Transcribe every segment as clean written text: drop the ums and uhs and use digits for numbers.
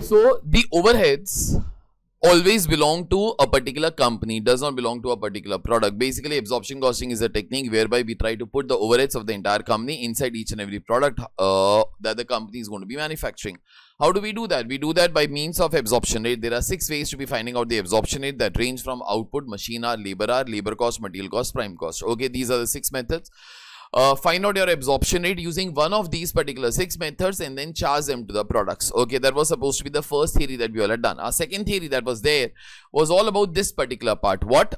So the overheads always belong to a particular company, does not belong to a particular product. Basically, absorption costing is a technique whereby we try to put the overheads of the entire company inside each and every product that the company is going to be manufacturing. How do we do that? We do that by means of absorption rate. There are 6 ways to be finding out the absorption rate that range from output, machine hour, labor cost, material cost, prime cost. Okay, these are the 6 methods. Find out your absorption rate using one of these particular 6 methods and then charge them to the products. Okay, that was supposed to be the first theory that we all had done. Our second theory that was there was all about this particular part. What?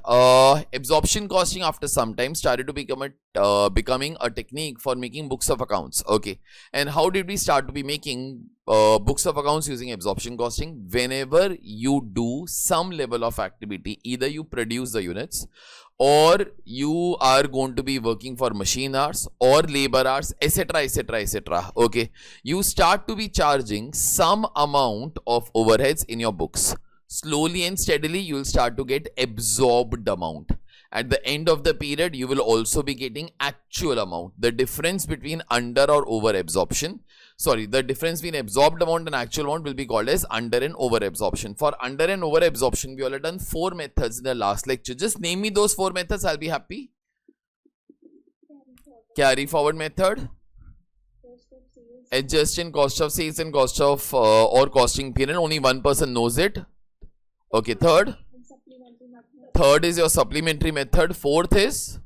Absorption costing after some time started to becoming a technique for making books of accounts. Okay, and how did we start to be making books of accounts using absorption costing? Whenever you do some level of activity, either you produce the units or you are going to be working for machine hours or labor hours, etc, etc, etc. Okay, you start to be charging some amount of overheads in your books. Slowly and steadily you will start to get absorbed amount. At the end of the period you will also be getting actual amount. The difference between under or over absorption, the difference between absorbed amount and actual amount will be called as under and over absorption. For under and over absorption, we all have done 4 methods in the last lecture. Just name me those 4 methods, I'll be happy. Carry forward method, adjusting cost of sales and cost of or costing period. Only one person knows it. Okay, third is your supplementary method. Fourth is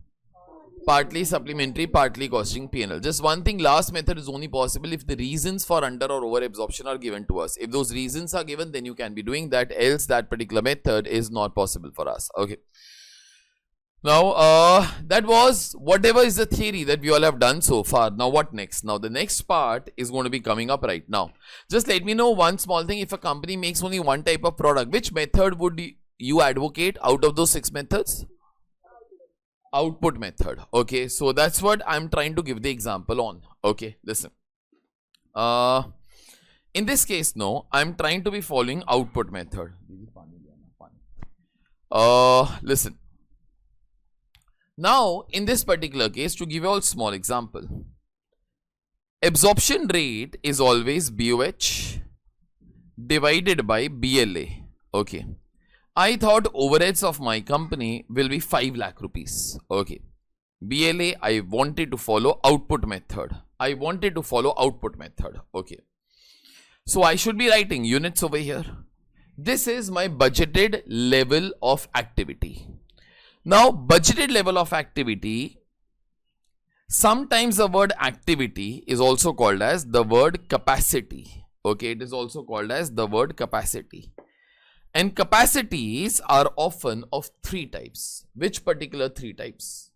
partly supplementary, partly costing P&L. Just one thing, last method is only possible if the reasons for under or over absorption are given to us. If those reasons are given, then you can be doing that, else that particular method is not possible for us. Okay. Now, that was whatever is the theory that we all have done so far. Now, what next? Now, the next part is going to be coming up right now. Just let me know one small thing. If a company makes only one type of product, which method would you advocate out of those 6 methods? Output method. Okay, so that's what I'm trying to give the example on. Okay, listen. In this case, no, I'm trying to be following output method. Listen. Now, in this particular case, to give you a small example, absorption rate is always BOH divided by BLA. Okay. I thought overheads of my company will be 5 lakh rupees. Okay. BLA, I wanted to follow output method. Okay. So I should be writing units over here. This is my budgeted level of activity. Now, budgeted level of activity, sometimes the word activity is also called as the word capacity. Okay, it is also called as the word capacity. And capacities are often of 3 types. Which particular 3 types?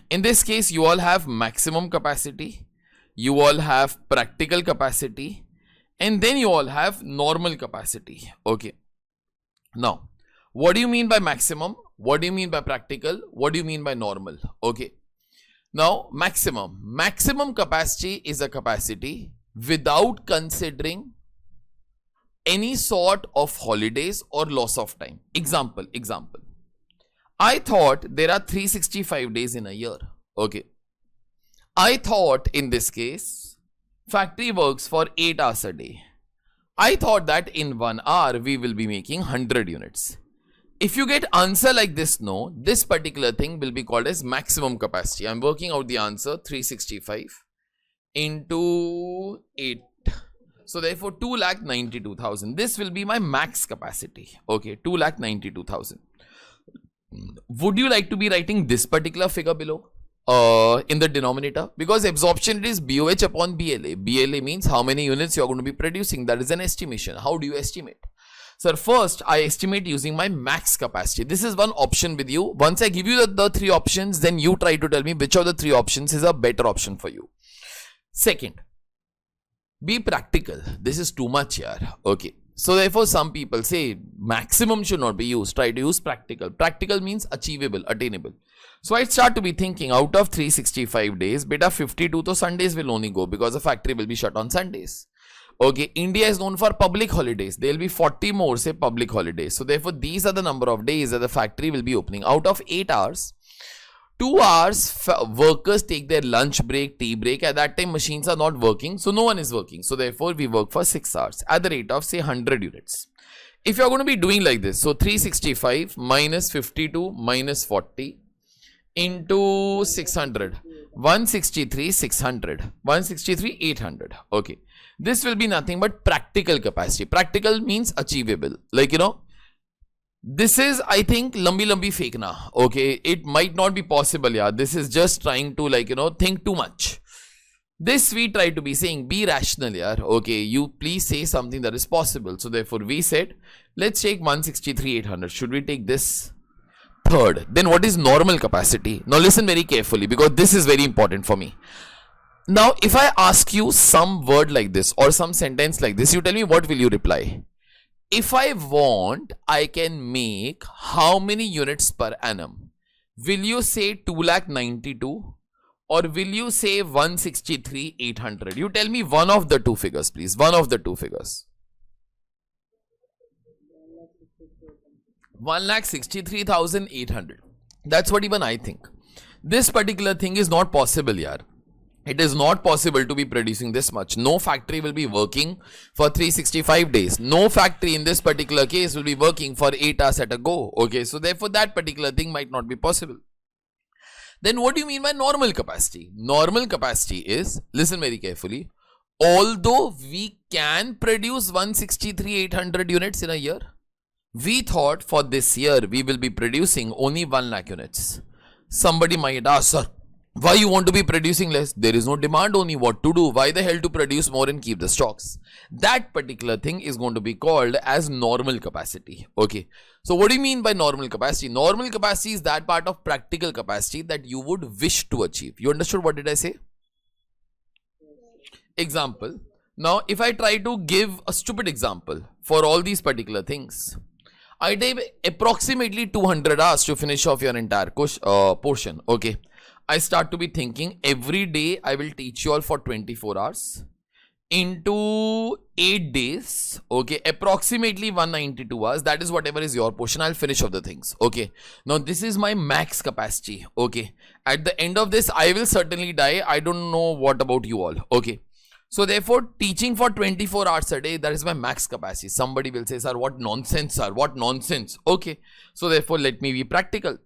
In this case, you all have maximum capacity, you all have practical capacity, and then you all have normal capacity. Okay. Now, what do you mean by maximum? What do you mean by practical? What do you mean by normal? Okay. Now, maximum capacity is a capacity without considering any sort of holidays or loss of time. Example. I thought there are 365 days in a year. Okay. I thought in this case, factory works for 8 hours a day. I thought that in 1 hour, we will be making 100 units. If you get answer like this, no, this particular thing will be called as maximum capacity. I'm working out the answer 365 into 8. So therefore 2,92,000. This will be my max capacity. Okay, 2,92,000. Would you like to be writing this particular figure below in the denominator? Because absorption is BOH upon BLA. BLA means how many units you are going to be producing. That is an estimation. How do you estimate? Sir, first I estimate using my max capacity. This is one option with you. Once I give you the 3 options, then you try to tell me which of the 3 options is a better option for you. Second, be practical. This is too much here. Okay. So therefore some people say maximum should not be used. Try to use practical. Practical means achievable, attainable. So I start to be thinking out of 365 days, beta 52 to Sundays will only go because the factory will be shut on Sundays. Okay, India is known for public holidays. There will be 40 more, say, public holidays. So therefore these are the number of days that the factory will be opening. Out of 8 hours, 2 hours workers take their lunch break, tea break. At that time machines are not working, so no one is working, so therefore we work for 6 hours at the rate of say 100 units. If you are going to be doing like this, so 365 minus 52 minus 40 into 600, 163 600, 163 800. Okay, this will be nothing but practical capacity. Practical means achievable, like this is, I think, lambi fekna. Okay, it might not be possible. Yeah, this is just trying to think too much. This we try to be saying, be rational. Yeah, okay, you please say something that is possible. So therefore we said, let's take 163 800. Should we take this? Third. Then what is normal capacity? Now listen very carefully, because this is very important for me. Now if I ask you some word like this or some sentence like this, you tell me what will you reply. If I want, I can make how many units per annum? Will you say 292 or will you say 163 800? You tell me one of the two figures, please. One of the two figures. 1,63,800. That's what even I think. This particular thing is not possible, yaar. It is not possible to be producing this much. No factory will be working for 365 days. No factory in this particular case will be working for 8 hours at a go. Okay, so therefore that particular thing might not be possible. Then what do you mean by normal capacity? Normal capacity is, listen very carefully, although we can produce 163 800 units in a year, we thought for this year we will be producing only 1 lakh units. Somebody might ask, sir, why you want to be producing less? There is no demand, only what to do? Why the hell to produce more and keep the stocks? That particular thing is going to be called as normal capacity. Okay. So what do you mean by normal capacity? Normal capacity is that part of practical capacity that you would wish to achieve. You understood what did I say? Example. Now if I try to give a stupid example for all these particular things, I take approximately 200 hours to finish off your entire portion. Okay. I start to be thinking every day I will teach you all for 24 hours into 8 days. Okay. Approximately 192 hours. That is whatever is your portion. I'll finish off the things. Okay. Now this is my max capacity. Okay. At the end of this, I will certainly die. I don't know what about you all. Okay. So therefore, teaching for 24 hours a day, that is my max capacity. Somebody will say, sir, what nonsense, sir, what nonsense. Okay. So therefore, let me be practical.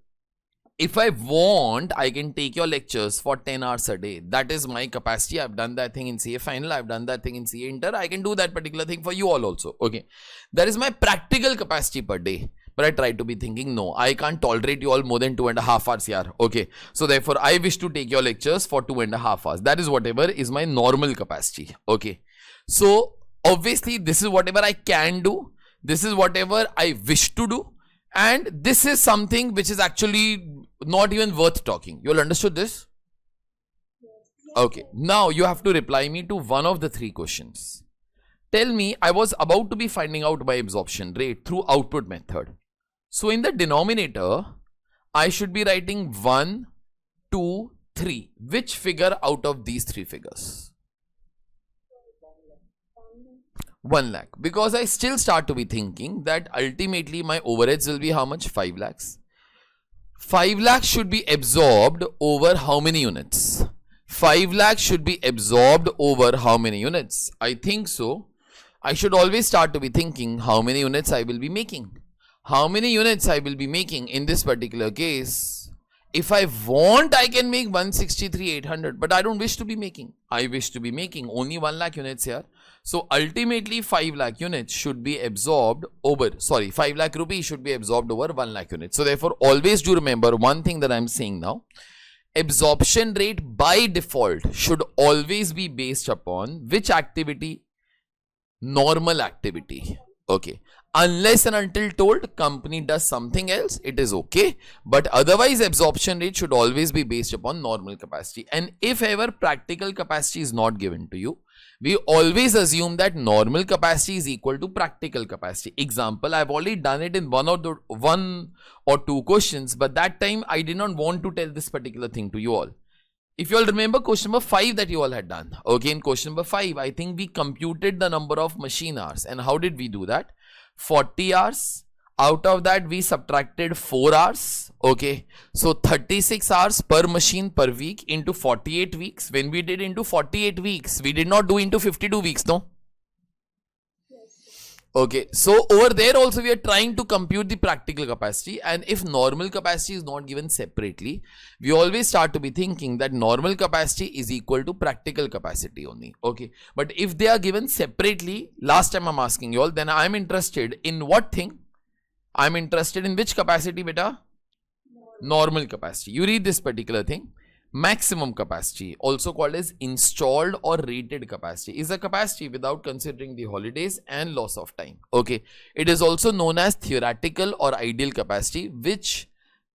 If I want, I can take your lectures for 10 hours a day. That is my capacity. I've done that thing in CA Final. I've done that thing in CA Inter. I can do that particular thing for you all also. Okay. That is my practical capacity per day. But I try to be thinking, no, I can't tolerate you all more than 2.5 hours here. Okay. So therefore, I wish to take your lectures for 2.5 hours. That is whatever is my normal capacity. Okay. So obviously, this is whatever I can do. This is whatever I wish to do. And this is something which is actually not even worth talking. You all understood this? Okay. Now you have to reply me to one of the 3 questions. Tell me, I was about to be finding out my absorption rate through output method. So in the denominator, I should be writing 1, 2, 3. Which figure out of these 3 figures? 1 lakh. Because I still start to be thinking that ultimately my overheads will be how much? 5 lakhs. 5 lakhs should be absorbed over how many units? 5 lakhs should be absorbed over how many units? I think so. I should always start to be thinking how many units I will be making. How many units I will be making in this particular case. If I want, I can make 163 800, but I don't wish to be making. I wish to be making only 1 lakh units here. So ultimately 5 lakh units should be absorbed over, 5 lakh rupees should be absorbed over 1 lakh units. So therefore always do remember one thing that I'm saying now. Absorption rate by default should always be based upon which activity? Normal activity. Okay. Unless and until told company does something else, it is okay. But otherwise absorption rate should always be based upon normal capacity. And if ever practical capacity is not given to you, we always assume that normal capacity is equal to practical capacity. Example, I've already done it in one or two questions, but that time I did not want to tell this particular thing to you all. If you all remember question number 5 that you all had done. Okay, in question number 5, I think we computed the number of machine hours. And how did we do that? 40 hours. Out of that, we subtracted 4 hours. Okay. So 36 hours per machine per week into 48 weeks. When we did into 48 weeks, we did not do into 52 weeks, no? Okay, so over there also we are trying to compute the practical capacity, and if normal capacity is not given separately, we always start to be thinking that normal capacity is equal to practical capacity only. Okay, but if they are given separately, last time I'm asking you all, then I'm interested in what thing? I'm interested in which capacity, beta? Normal capacity. You read this particular thing. Maximum capacity, also called as installed or rated capacity, is a capacity without considering the holidays and loss of time. Okay, it is also known as theoretical or ideal capacity, which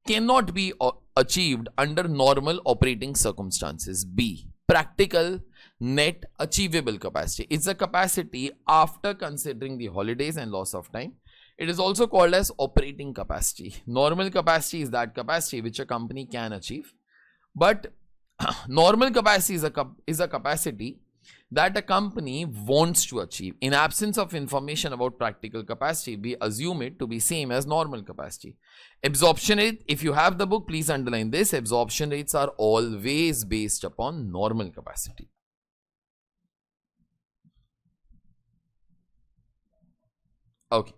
cannot be achieved under normal operating circumstances. B, practical net achievable capacity, is a capacity after considering the holidays and loss of time. It is also called as operating capacity. Normal capacity is that capacity which a company can achieve. But normal capacity is a capacity that a company wants to achieve. In absence of information about practical capacity, we assume it to be same as normal capacity. Absorption rate, if you have the book, please underline this. Absorption rates are always based upon normal capacity. Okay.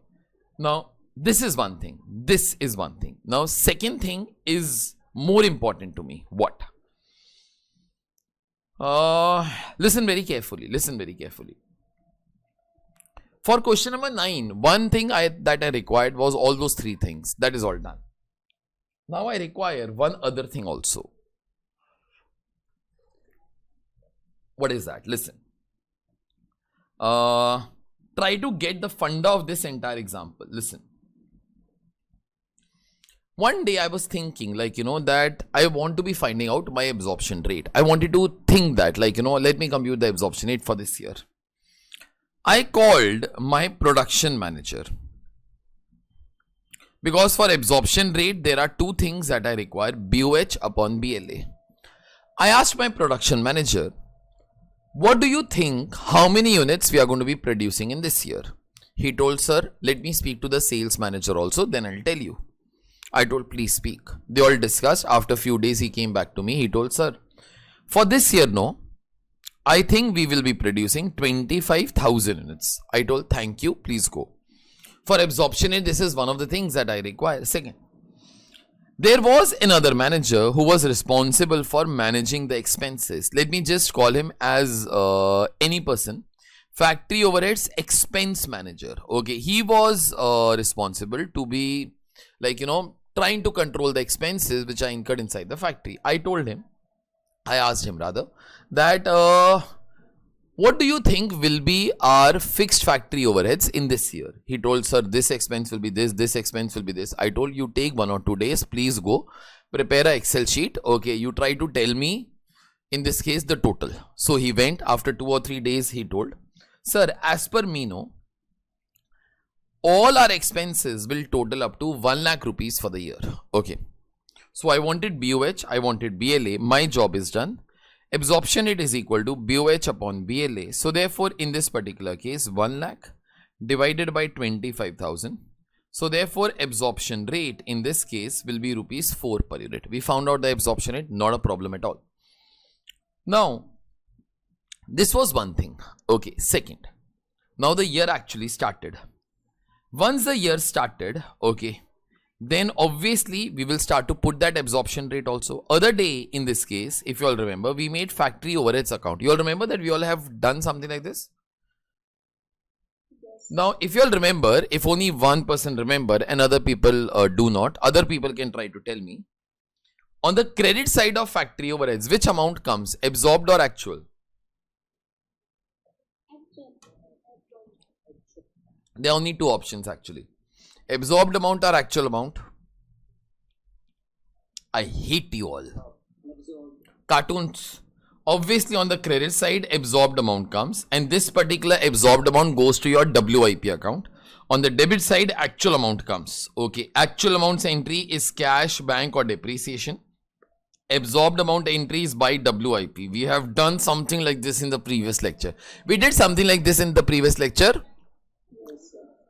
Now, this is one thing. This is one thing. Now, second thing is more important to me. What? Listen very carefully. Listen very carefully. For question number 9, one thing that I required was all those 3 things. That is all done. Now I require one other thing also. What is that? Listen. Try to get the funda of this entire example. Listen. One day I was thinking, like, that I want to be finding out my absorption rate. I wanted to think that, like, let me compute the absorption rate for this year. I called my production manager. Because for absorption rate, there are 2 things that I require, BOH upon BLA. I asked my production manager, what do you think, how many units we are going to be producing in this year? He told, sir, let me speak to the sales manager also, then I'll tell you. I told, please speak. They all discussed. After a few days, he came back to me. He told, sir, for this year, no, I think we will be producing 25,000 units. I told, thank you, please go. For absorption rate, this is one of the things that I require. Second, there was another manager who was responsible for managing the expenses. Let me just call him as any person. Factory overheads expense manager. Okay, he was responsible to be, like, trying to control the expenses which I incurred inside the factory. I asked him rather, that what do you think will be our fixed factory overheads in this year? He told, sir, this expense will be this expense will be this. I told, you take 1 or 2 days, please go prepare an Excel sheet. Okay, you try to tell me, in this case, the total. So he went. After 2 or 3 days, he told, sir, as per me, no, all our expenses will total up to 1 lakh rupees for the year. Okay. So I wanted BOH, I wanted BLA. My job is done. Absorption rate is equal to BOH upon BLA. So therefore, in this particular case, 1 lakh divided by 25,000. So therefore, absorption rate in this case will be rupees 4 per unit. We found out the absorption rate, not a problem at all. Now, this was one thing. Okay. Second, now the year actually started. Once the year started, okay, then obviously we will start to put that absorption rate also. Other day, in this case, if you all remember, we made factory overheads account. You all remember that we all have done something like this? Yes. Now, if you all remember, if only one person remember and other people do not, other people can try to tell me. On the credit side of factory overheads, which amount comes? Absorbed or actual? There are only 2 options actually. Absorbed amount or actual amount? I hate you all. Cartoons. Obviously on the credit side, absorbed amount comes, and this particular absorbed amount goes to your WIP account. On the debit side, actual amount comes. Okay, actual amounts entry is cash, bank or depreciation. Absorbed amount entry is by WIP. We have done something like this in the previous lecture. We did something like this in the previous lecture.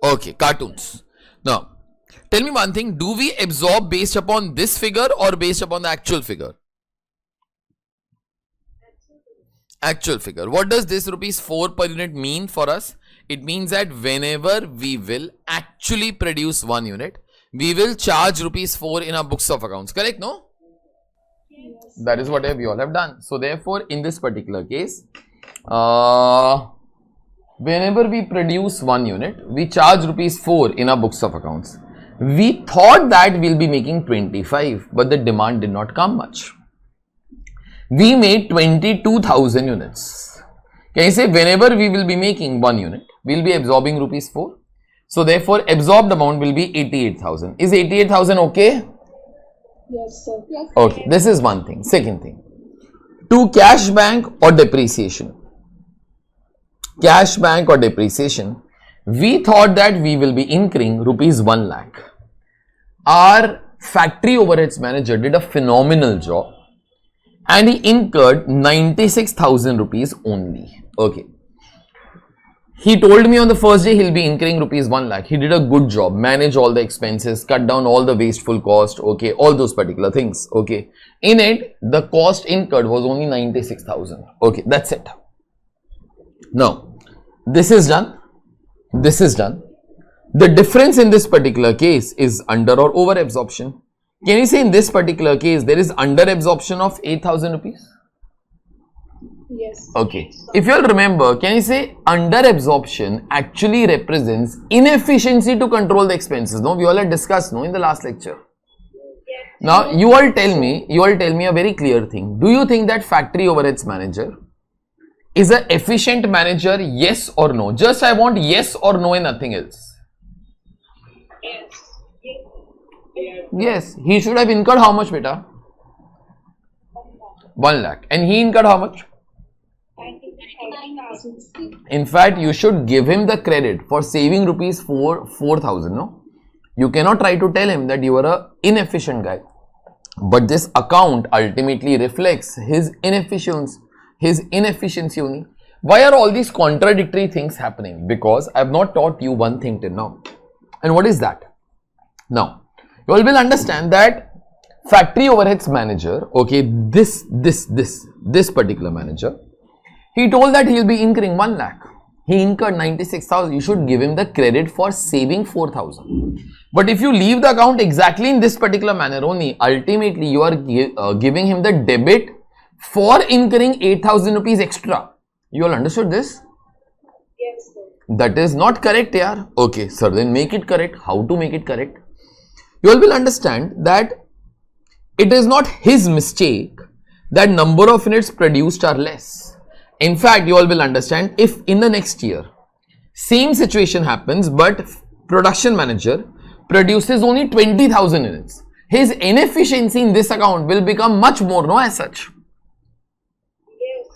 Okay, cartoons. Now, Tell me one thing, do we absorb based upon this figure or based upon the actual figure? Actual figure. What does this rupees 4 per unit mean for us? It means that whenever we will actually produce 1 unit, we will charge rupees 4 in our books of accounts. Correct, no? Yes. That is what we all have done. So therefore, in this particular case, whenever we produce 1 unit, we charge rupees 4 in our books of accounts. We thought that we'll be making 25, but the demand did not come much. We made 22,000 units. Can you say whenever we will be making 1 unit, we will be absorbing rupees 4. So therefore, absorbed amount will be 88,000. Is 88,000 okay? Yes, sir. Yes, okay, this is one thing. Second thing, to cash bank or depreciation. Cash bank or depreciation, we thought that we will be incurring rupees 1 lakh. Our factory overheads manager did a phenomenal job and he incurred 96,000 rupees only. Okay. He told me on the first day he'll be incurring rupees 1 lakh. He did a good job, manage all the expenses, cut down all the wasteful cost, okay, all those particular things, okay. In it, the cost incurred was only 96,000. Okay, that's it. Now, this is done. This is done. The difference in this particular case is under or over absorption. Can you say in this particular case there is under absorption of 8,000 rupees? Yes. Okay. If you all remember, can you say under absorption actually represents inefficiency to control the expenses? No, we all had discussed, no, in the last lecture. Yes. Now you all tell me a very clear thing. Do you think that factory overheads manager is an efficient manager? Yes or no? Just I want yes or no and nothing else. Yes. Yes, he should have incurred how much, beta? 1 lakh. And he incurred how much? 99,000. In fact, you should give him the credit for saving rupees 4,000, no? You cannot try to tell him that you are an inefficient guy. But this account ultimately reflects his inefficiency only. Why are all these contradictory things happening? Because I have not taught you one thing till now. And what is that? Now, you all will understand that factory overheads manager, okay, this particular manager, he told that he will be incurring 1 lakh. He incurred 96,000. You should give him the credit for saving 4,000. But if you leave the account exactly in this particular manner only, ultimately you are giving him the debit for incurring 8,000 rupees extra. You all understood this? Yes, sir. That is not correct, yaar. Okay, sir, then make it correct. How to make it correct? You all will understand that it is not his mistake that number of units produced are less. In fact, you all will understand if in the next year same situation happens but production manager produces only 20,000 units, his inefficiency in this account will become much more, no, as such.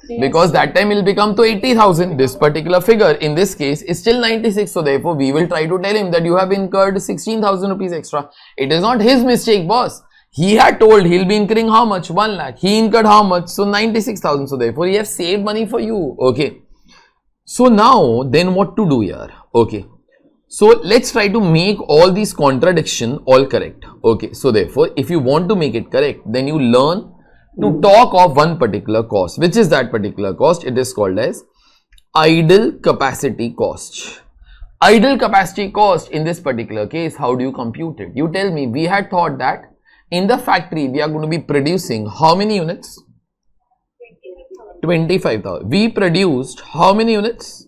Yes. Because that time will become to 80,000. This particular figure in this case is still 96. So therefore, we will try to tell him that you have incurred 16,000 rupees extra. It is not his mistake, boss. He had told he'll be incurring how much? 1 lakh. He incurred how much? So 96,000. So therefore, he has saved money for you. Okay. So now, then what to do here? Okay. So let's try to make all these contradiction all correct. Okay. So therefore, if you want to make it correct, then you learn to talk of one particular cost. Which is that particular cost? It is called as idle capacity cost. Idle capacity cost in this particular case, how do you compute it? You tell me, we had thought that in the factory, we are going to be producing how many units? 25,000. We produced how many units?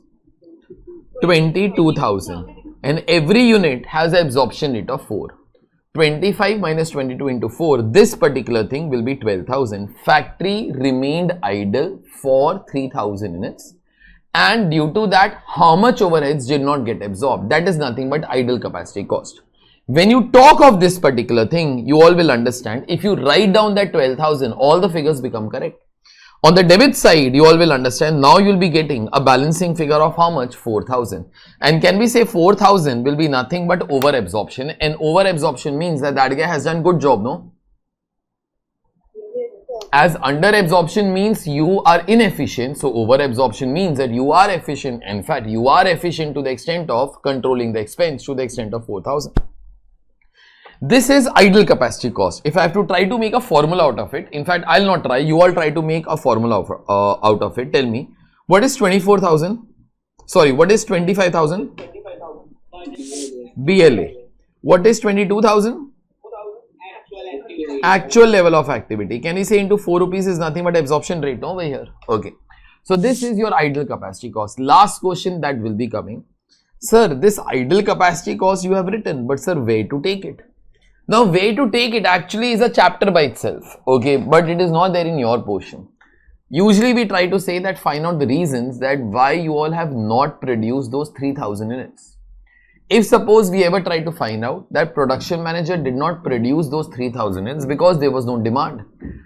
22,000. And every unit has an absorption rate of 4. 25 minus 22 into 4, this particular thing will be 12,000. Factory remained idle for 3,000 units. And due to that, how much overheads did not get absorbed? That is nothing but idle capacity cost. When you talk of this particular thing, you all will understand. If you write down that 12,000, all the figures become correct. On the debit side, you all will understand. Now you will be getting a balancing figure of how much? 4,000. And can we say 4,000 will be nothing but over absorption? And over absorption means that that guy has done good job, no? As under absorption means you are inefficient. So over absorption means that you are efficient. In fact, you are efficient to the extent of controlling the expense to the extent of 4,000. This is idle capacity cost. If I have to try to make a formula out of it, in fact, I'll not try. You all try to make a formula out of it. Tell me, what is 24,000? Sorry, what is 25,000? BLA. What is 22,000? Actual level of activity. Can we say into 4 rupees is nothing but absorption rate over here? Okay. So this is your idle capacity cost. Last question that will be coming. Sir, this idle capacity cost you have written, but sir, where to take it? Now, way to take it actually is a chapter by itself. Okay, but it is not there in your portion. Usually we try to say that find out the reasons that why you all have not produced those 3000 units. If suppose we ever try to find out that production manager did not produce those 3000 units because there was no demand.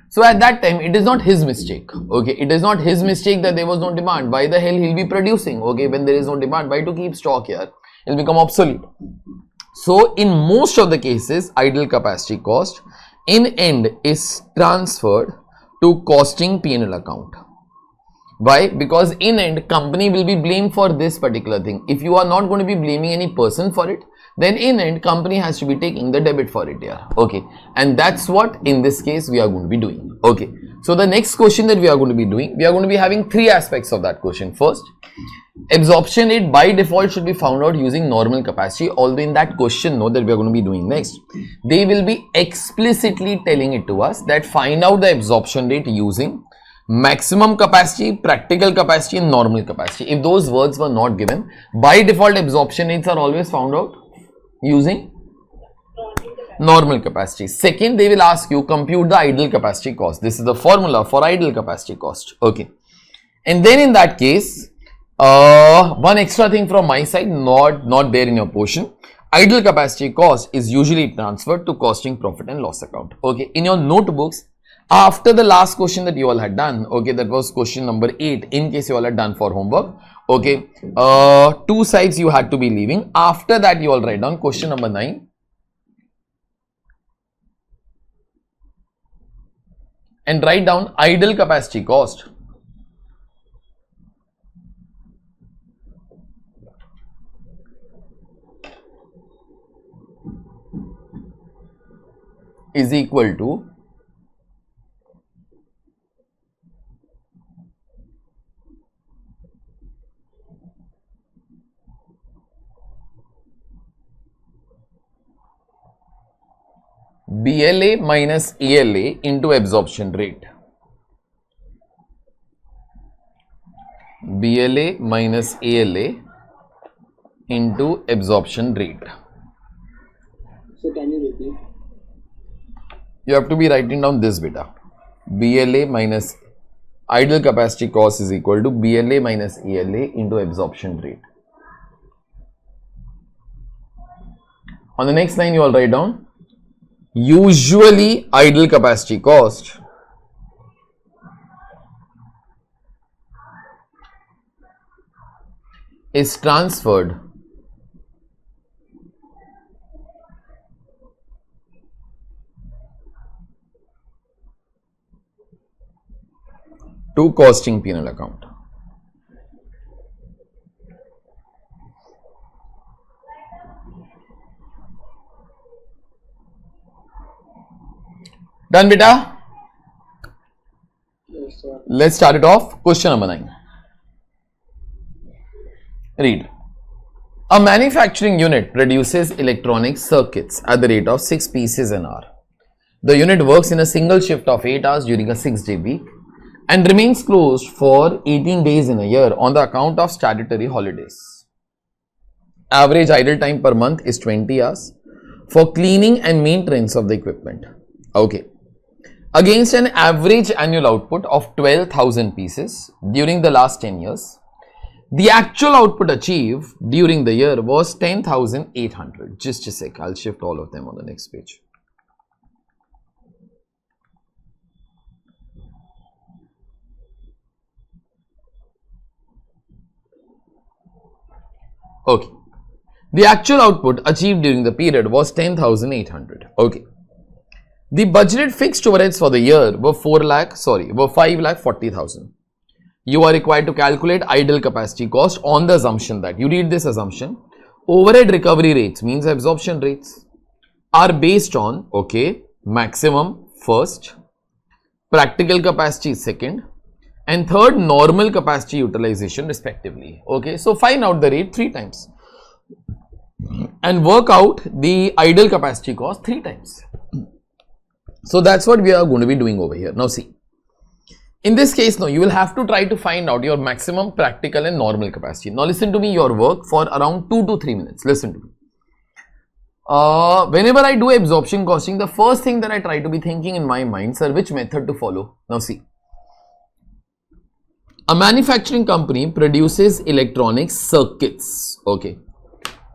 So at that time, it is not his mistake. Okay, it is not his mistake that there was no demand. Why the hell he'll be producing? Okay, when there is no demand, why to keep stock here? It'll become obsolete. So in most of the cases, idle capacity cost in end is transferred to costing P&L account. Why? Because in end, company will be blamed for this particular thing. If you are not going to be blaming any person for it, then in end, company has to be taking the debit for it here. Okay. And that's what in this case we are going to be doing. Okay. So the next question that we are going to be doing, we are going to be having 3 aspects of that question. First, absorption rate by default should be found out using normal capacity. Although in that question note that we are going to be doing next, they will be explicitly telling it to us that find out the absorption rate using maximum capacity, practical capacity and normal capacity. If those words were not given, by default absorption rates are always found out using normal capacity. Second, they will ask you compute the idle capacity cost. This is the formula for idle capacity cost. Okay. And then in that case, one extra thing from my side, not there in your portion. Idle capacity cost is usually transferred to costing profit and loss account. Okay. In your notebooks, after the last question that you all had done, okay, that was question number 8, in case you all had done for homework, okay, 2 sides you had to be leaving. After that, you all write down question number 9 and write down idle capacity cost is equal to BLA minus ELA into absorption rate. BLA minus ALA into absorption rate. So can you repeat? You have to be writing down this beta. BLA minus idle capacity cost is equal to BLA minus ELA into absorption rate. On the next line, you all write down usually idle capacity cost is transferred to costing P&L account. Done, beta? Yes, sir. Let's start it off. Question number 9. Read. A manufacturing unit produces electronic circuits at the rate of 6 pieces an hour. The unit works in a single shift of 8 hours during a 6-day week and remains closed for 18 days in a year on the account of statutory holidays. Average idle time per month is 20 hours for cleaning and maintenance of the equipment. Okay. Against an average annual output of 12,000 pieces during the last 10 years, the actual output achieved during the year was 10,800. Just a sec, I'll shift all of them on the next page. Okay. The actual output achieved during the period was 10,800. Okay. The budgeted fixed overheads for the year were 5,40,000. You are required to calculate idle capacity cost on the assumption that, you read this assumption, overhead recovery rates means absorption rates. are based on, okay, maximum first, practical capacity second, and third normal capacity utilization respectively. Okay, so find out the rate 3 times and work out the ideal capacity cost 3 times. So that's what we are going to be doing over here. Now see, in this case now you will have to try to find out your maximum practical and normal capacity. Now listen to me, your work for around 2 to 3 minutes. Listen to me. Whenever I do absorption costing, the first thing that I try to be thinking in my mind, sir, which method to follow. Now see, a manufacturing company produces electronic circuits. Okay,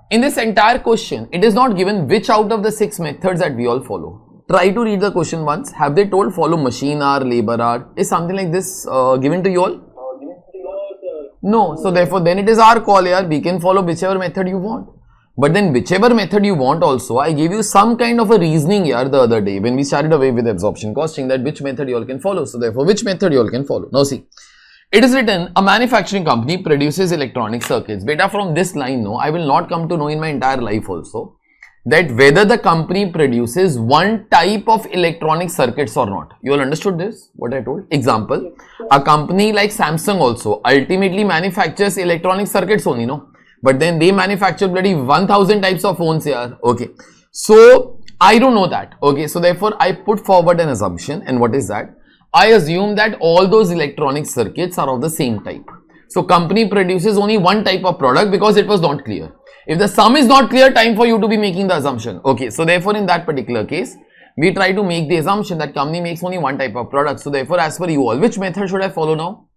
in this entire question it is not given which out of the 6 methods that we all follow. Try to read the question once. Have they told follow machine hour, labor hour? Is something like this given to you all? No. So therefore then it is our call here. We can follow whichever method you want. But then whichever method you want also, I gave you some kind of a reasoning here the other day when we started away with absorption costing, that which method you all can follow. So therefore which method you all can follow. Now see, it is written a manufacturing company produces electronic circuits. Beta, from this line, no, I will not come to know in my entire life also that whether the company produces one type of electronic circuits or not. You all understood this, what I told? Example, a company like Samsung also ultimately manufactures electronic circuits only, no? But then they manufacture bloody 1000 types of phones here. Okay, so I don't know that. Okay, so therefore I put forward an assumption, and what is that? I assume that all those electronic circuits are of the same type. So company produces only one type of product because it was not clear. If the sum is not clear, time for you to be making the assumption. Okay, so therefore in that particular case, we try to make the assumption that company makes only one type of product. So therefore, as per you all, which method should I follow now?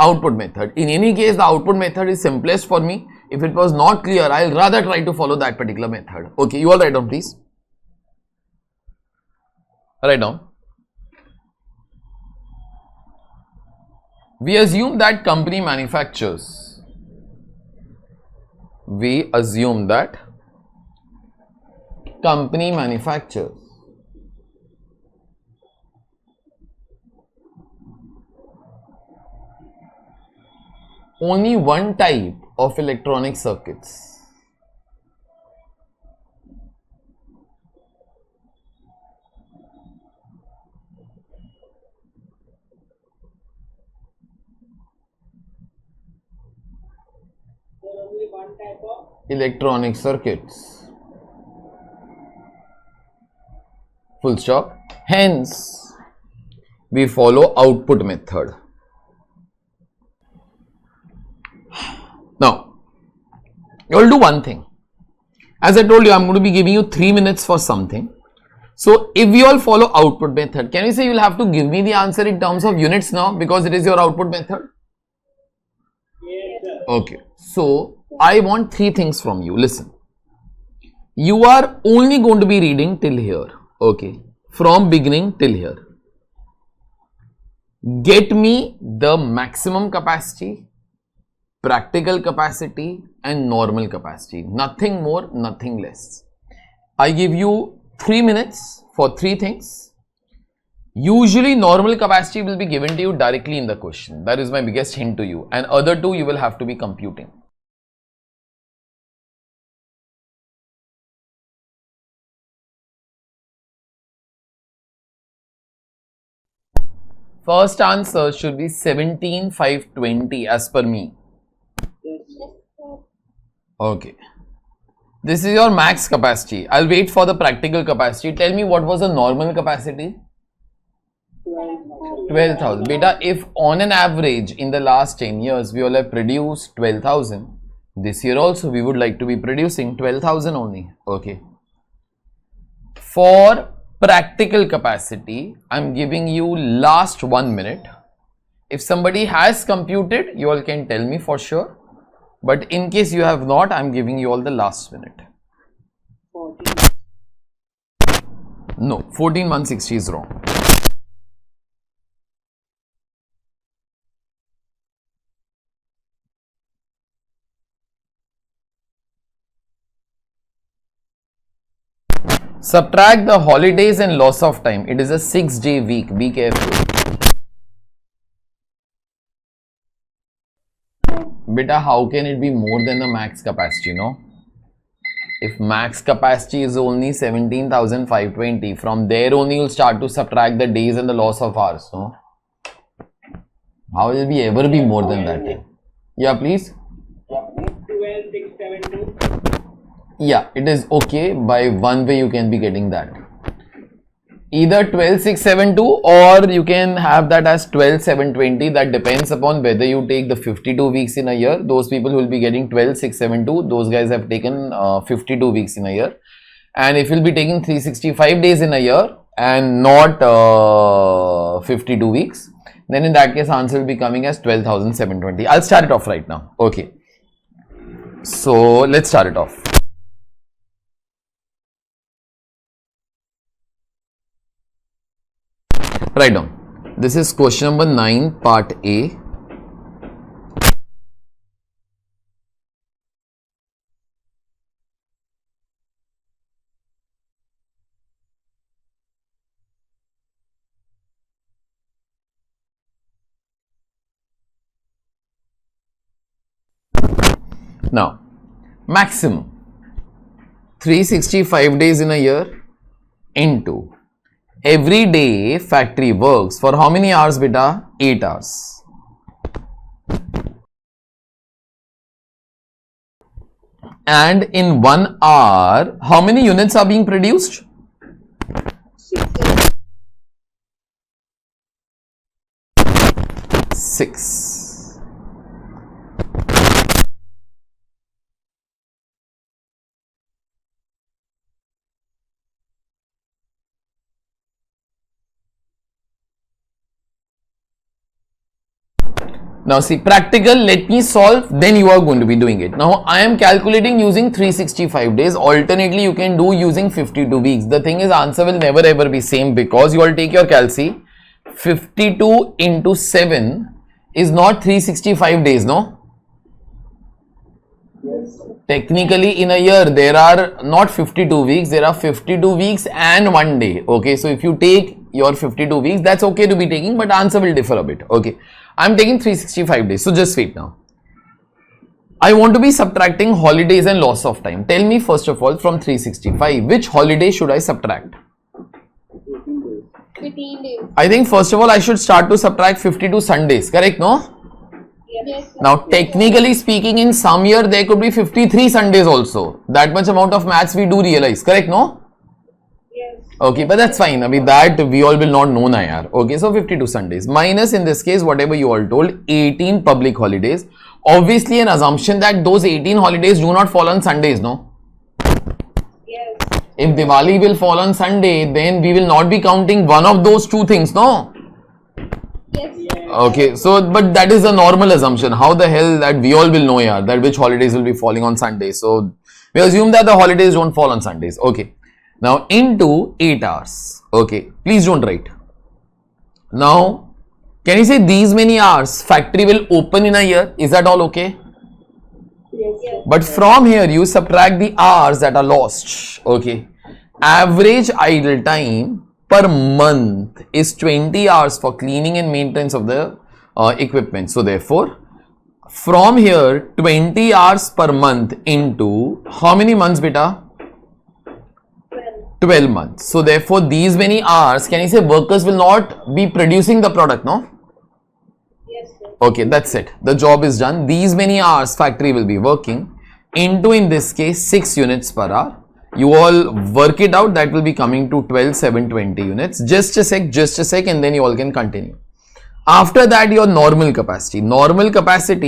Output method. In any case, the output method is simplest for me. If it was not clear, I'll rather try to follow that particular method. Okay, you all write down please. Write down. We assume that company manufactures. We assume that company manufactures only one type of electronic circuits. Only one type of Electronic circuits. Full stop. Hence, we follow output method. Now, you will do one thing. As I told you, I am going to be giving you 3 minutes for something. So, if we all follow output method, can you say you will have to give me the answer in terms of units now because it is your output method? yes, sir. Okay. So, I want 3 things from you. Listen. You are only going to be reading till here. Okay. From beginning till here. Get me the maximum capacity, practical capacity and normal capacity. Nothing more, nothing less. I give you 3 minutes for 3 things. Usually normal capacity will be given to you directly in the question. That is my biggest hint to you. And other 2 you will have to be computing. First answer should be 17,520 as per me. Yes, Okay. This is your max capacity. I'll wait for the practical capacity. Tell me what was the normal capacity? 12,000. Beta, if on an average in the last 10 years we all have produced 12,000, this year also we would like to be producing 12,000 only. Okay. For practical capacity, I'm giving you last 1 minute. If somebody has computed, you all can tell me for sure. But in case you have not, I'm giving you all the last minute. 14. No, 14,160 is wrong. Subtract the holidays and loss of time. It is a 6-day week. Be careful. Beta, how can it be more than the max capacity, no? If max capacity is only 17,520, from there only you'll start to subtract the days and the loss of hours, no? How will we ever be more than that? Yeah, please. 12,672. Yeah, it is okay. By one way you can be getting that. Either 12,672 or you can have that as 12,720. That depends upon whether you take the 52 weeks in a year. Those people who will be getting 12,672, those guys have taken 52 weeks in a year. And if you'll be taking 365 days in a year and not 52 weeks, then in that case answer will be coming as 12,720. I'll start it off right now. Okay. So let's start it off. Write down. This is question number 9, part A. Now, maximum 365 days in a year into every day factory works for how many hours, beta? 8 hours. And in 1 hour, how many units are being produced? 6. Now see, practical, let me solve, then you are going to be doing it. Now I am calculating using 365 days. Alternately, you can do using 52 weeks. The thing is, answer will never ever be same because you all take your calci. 52 into 7 is not 365 days, no? Yes. Technically, in a year, there are not 52 weeks, there are 52 weeks and 1 day. Okay, so if you take your 52 weeks, that's okay to be taking, but answer will differ a bit. Okay, I'm taking 365 days. So just wait now. I want to be subtracting holidays and loss of time. Tell me first of all, from 365, which holiday should I subtract? 15 days. I think first of all, I should start to subtract 52 Sundays, correct, no? Yes. Now, technically speaking, in some year, there could be 53 Sundays also. That much amount of maths we do realize, correct, no? Yes. Okay, but that's fine. I mean, that we all will not know na yaar. Okay, so 52 Sundays. Minus, in this case, whatever you all told, 18 public holidays. Obviously, an assumption that those 18 holidays do not fall on Sundays, no? Yes. If Diwali will fall on Sunday, then we will not be counting one of those two things, no? Yes. Okay, so but that is a normal assumption. How the hell that we all will know, yaar, that which holidays will be falling on Sundays? So we assume that the holidays don't fall on Sundays. Okay, now into 8 hours. Okay, please don't write. Now, can you say these many hours factory will open in a year? Is that all okay? Yes. But from here you subtract the hours that are lost. Okay, average idle time per month is 20 hours for cleaning and maintenance of the equipment. So therefore, from here 20 hours per month into how many months, beta? 12 months. So therefore, these many hours, can you say workers will not be producing the product, no? Yes, sir. Okay, that's it. The job is done. These many hours factory will be working into, in this case, 6 units per hour. You all work it out. That will be coming to 12,720 units. Just a sec, and then you all can continue. After that, your normal capacity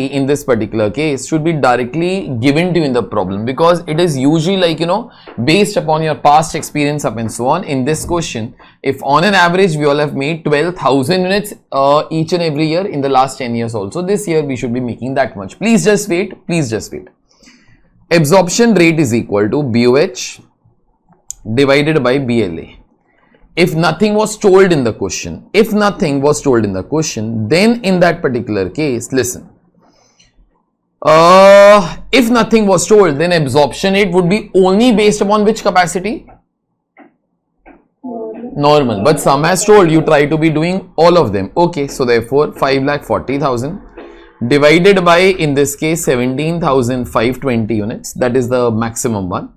in this particular case should be directly given to you in the problem, because it is usually like, you know, based upon your past experience up and so on. In this question, if on an average we all have made 12,000 units each and every year in the last 10 years also, this year we should be making that much. Please just wait. Absorption rate is equal to BOH divided by BLA. If nothing was told in the question, then in that particular case, listen. If nothing was told, then absorption rate would be only based upon which capacity? Normal. But some has told you try to be doing all of them. Okay, so therefore 5,40,000 divided by, in this case, 17,520 units. That is the maximum one.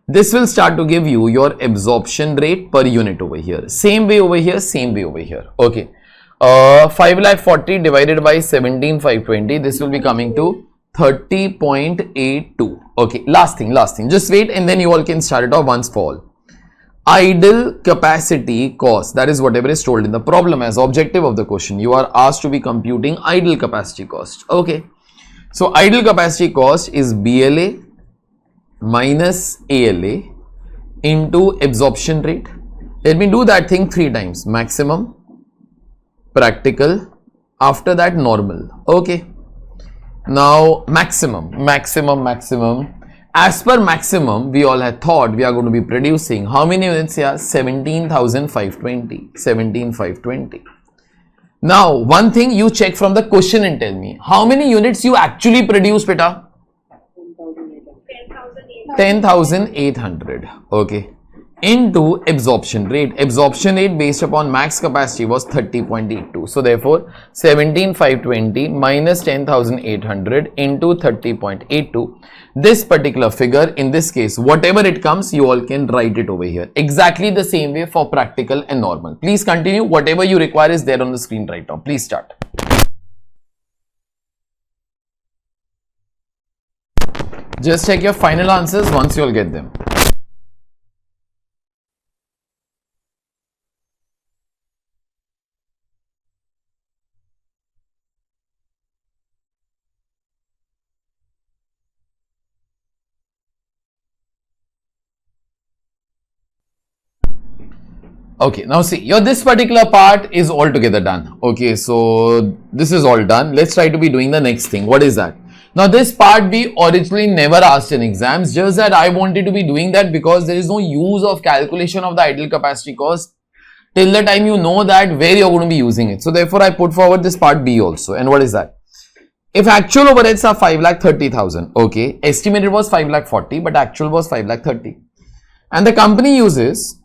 This will start to give you your absorption rate per unit over here. Same way over here, same way over here. Okay. 5,40,000 divided by 17,520. This will be coming to 30.82. Okay. Last thing. Just wait and then you all can start it off once for all. Idle capacity cost. That is whatever is told in the problem as objective of the question. You are asked to be computing idle capacity cost. Okay. So idle capacity cost is BLA minus ALA into absorption rate. Let me do that thing 3 times. Maximum, practical, after that normal. Okay. Now maximum. As per maximum, we all had thought we are going to be producing how many units here? 17,520. Now one thing you check from the question and tell me how many units you actually produce, beta? 10,800. Okay. Into absorption rate. Absorption rate based upon max capacity was 30.82. So therefore 17,520 minus 10,800 into 30.82. This particular figure, in this case, whatever it comes, you all can write it over here. Exactly the same way for practical and normal. Please continue. Whatever you require is there on the screen right now. Please start. Just check your final answers once you all get them. Okay, now see, this particular part is altogether done. Okay, so this is all done. Let's try to be doing the next thing. What is that? Now this part we originally never asked in exams, just that I wanted to be doing that because there is no use of calculation of the idle capacity cost till the time you know that where you're going to be using it. So therefore I put forward this part B also. And what is that? If actual overheads are 5,30,000, okay, estimated was 5,40,000, but actual was 5,30,000. And the company uses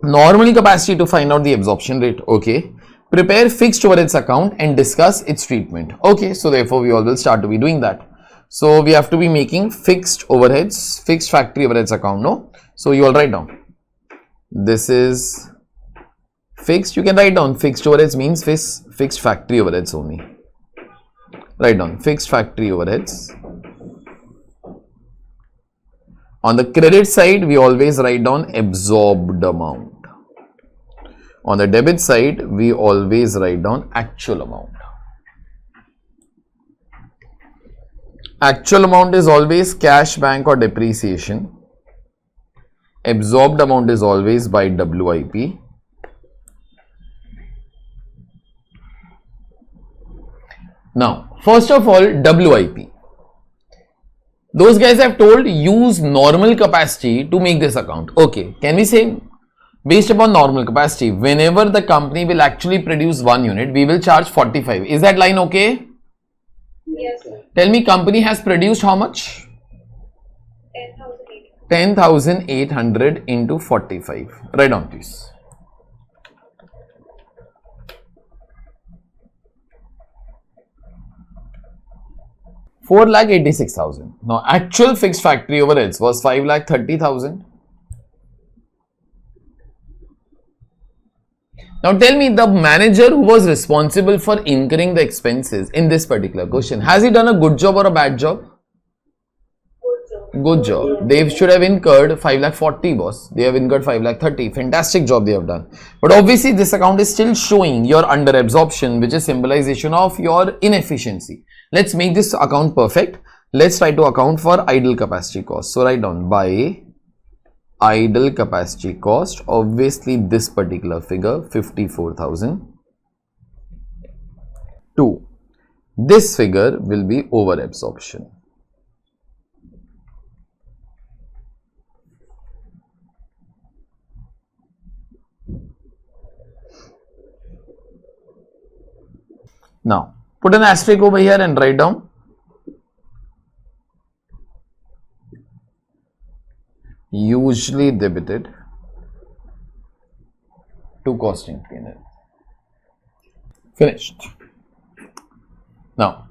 normal capacity to find out the absorption rate. Okay. Prepare fixed overheads account and discuss its treatment. Okay. So therefore we all will start to be doing that. So we have to be making fixed overheads, fixed factory overheads account. No. So you all write down. This is fixed. You can write down fixed overheads means fixed factory overheads only. Write down fixed factory overheads. On the credit side, we always write down absorbed amount. On the debit side, we always write down actual amount. Actual amount is always cash, bank or depreciation. Absorbed amount is always by WIP. Now, first of all, WIP. Those guys have told use normal capacity to make this account. Okay, can we say based upon normal capacity, whenever the company will actually produce 1 unit, we will charge 45. Is that line okay? Yes, sir. Tell me, company has produced how much? 10,800. 10,800 into 45. Write down please. $4,86,000. Now actual fixed factory overheads was 5,30,000. Now tell me, the manager who was responsible for incurring the expenses in this particular question, has he done a good job or a bad job? Good job. They should have incurred 5,40,000 boss. They have incurred 5,30,000. Fantastic job they have done. But obviously this account is still showing your under absorption, which is symbolization of your inefficiency. Let's make this account perfect. Let's try to account for idle capacity cost. So write down by idle capacity cost, obviously this particular figure 54,000. 2. This figure will be over absorption. Now put an asterisk over here and write down usually debited to costing P&L. Finished. Now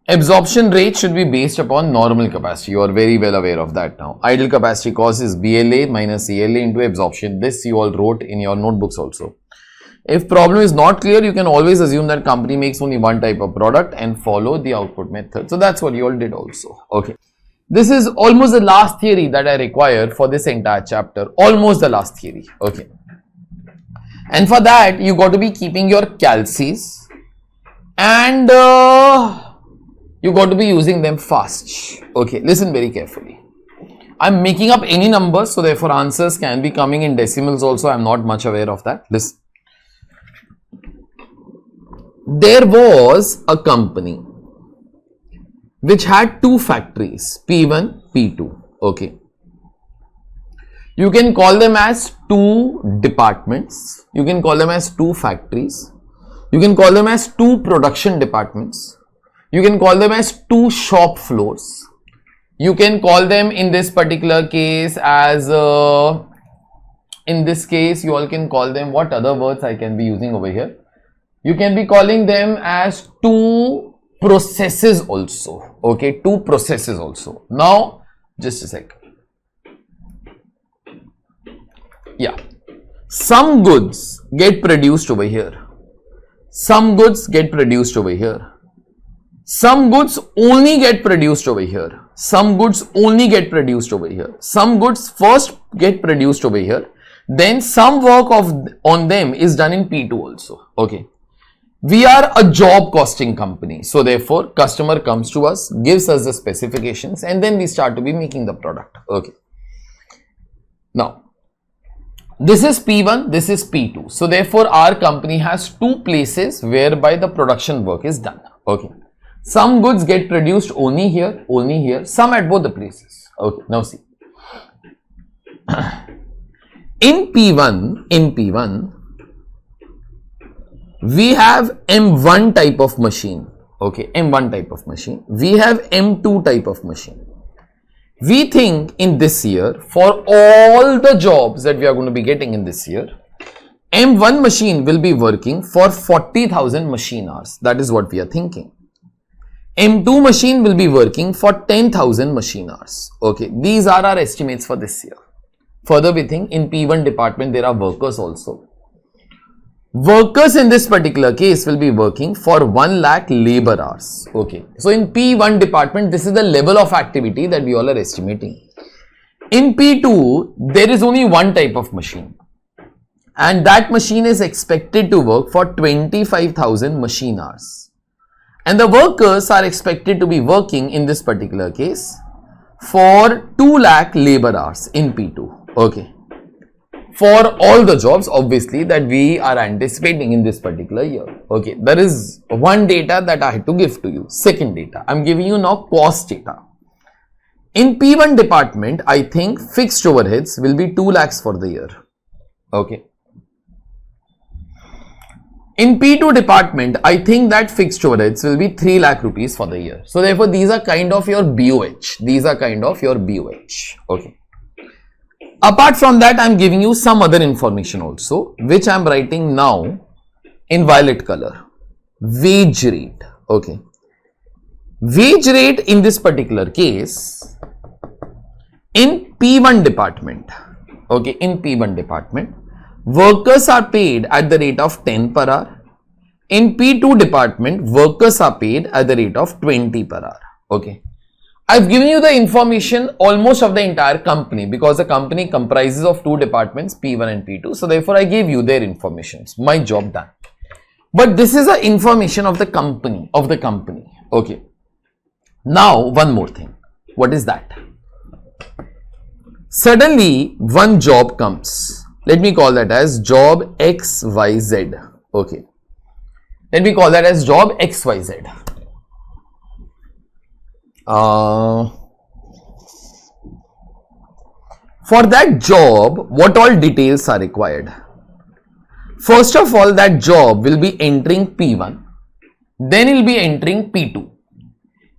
Absorption rate should be based upon normal capacity. You are very well aware of that now. Ideal capacity cost is BLA minus CLA into absorption. This you all wrote in your notebooks also. If problem is not clear, you can always assume that company makes only one type of product and follow the output method. So that's what you all did also. Okay. This is almost the last theory that I require for this entire chapter. Almost the last theory. Okay. And for that, you got to be keeping your calces and you got to be using them fast. Okay, listen very carefully. I'm making up any numbers, so therefore answers can be coming in decimals also. I'm not much aware of that. Listen. There was a company which had two factories, P1, P2. Okay. You can call them as two departments. You can call them as two factories. You can call them as two production departments. You can call them as two shop floors. You can call them in this particular case as, in this case, you all can call them, what other words I can be using over here? You can be calling them as two processes also. Okay, two processes also. Now, just a sec. Yeah, some goods get produced over here. Some goods get produced over here. Some goods only get produced over here. Some goods only get produced over here. Some goods first get produced over here. Then some work on them is done in P2 also. Okay. We are a job costing company. So therefore, customer comes to us, gives us the specifications, and then we start to be making the product. Okay. Now, this is P1, this is P2. So therefore, our company has two places whereby the production work is done. Okay. Some goods get produced only here, some at both the places. Okay. Now see. In P1, we have M1 type of machine. Okay. M1 type of machine. We have M2 type of machine. We think in this year, for all the jobs that we are going to be getting in this year, M1 machine will be working for 40,000 machine hours. That is what we are thinking. M2 machine will be working for 10,000 machine hours. Okay, these are our estimates for this year. Further, we think in P1 department there are workers also. Workers in this particular case will be working for 1 lakh labor hours. Okay. So in P1 department, this is the level of activity that we all are estimating. In P2, there is only one type of machine. And that machine is expected to work for 25,000 machine hours. And the workers are expected to be working in this particular case for 2 lakh labor hours in P2. Okay. For all the jobs, obviously, that we are anticipating in this particular year. Okay, there is one data that I had to give to you. Second data, I'm giving you now cost data. In P1 department, I think fixed overheads will be 2 lakhs for the year. Okay. In P2 department, I think that fixed overheads will be 3 lakh rupees for the year. So therefore, these are kind of your BOH. These are kind of your BOH. Okay. Apart from that, I am giving you some other information also, which I am writing now in violet color. Wage rate. Okay. Wage rate in this particular case, in P1 department. Okay, in P1 department, workers are paid at the rate of 10 per hour. In P2 department, workers are paid at the rate of 20 per hour. Okay. I've given you the information almost of the entire company because the company comprises of two departments, P1 and P2. So therefore, I gave you their information. My job done. But this is the information of the company, Okay. Now, one more thing. What is that? Suddenly, one job comes. Let me call that as job XYZ. Okay. Let me call that as job XYZ. For that job, what all details are required? First of all, that job will be entering P1, then it will be entering P2.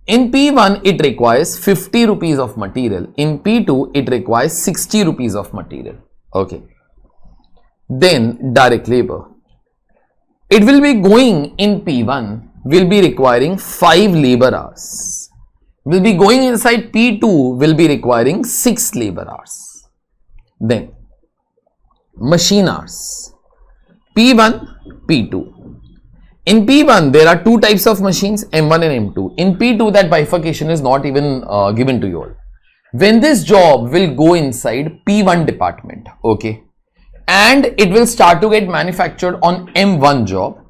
In P1, it requires 50 rupees of material. In P2, it requires 60 rupees of material. Okay. Then direct labor. It will be going in P1 will be requiring 5 labor hours. Will be going inside P2 will be requiring 6 labor hours. Then machine hours. P1, P2. In P1, there are two types of machines, M1 and M2. In P2, that bifurcation is not even given to you all. When this job will go inside P1 department, okay, and it will start to get manufactured on M1 job,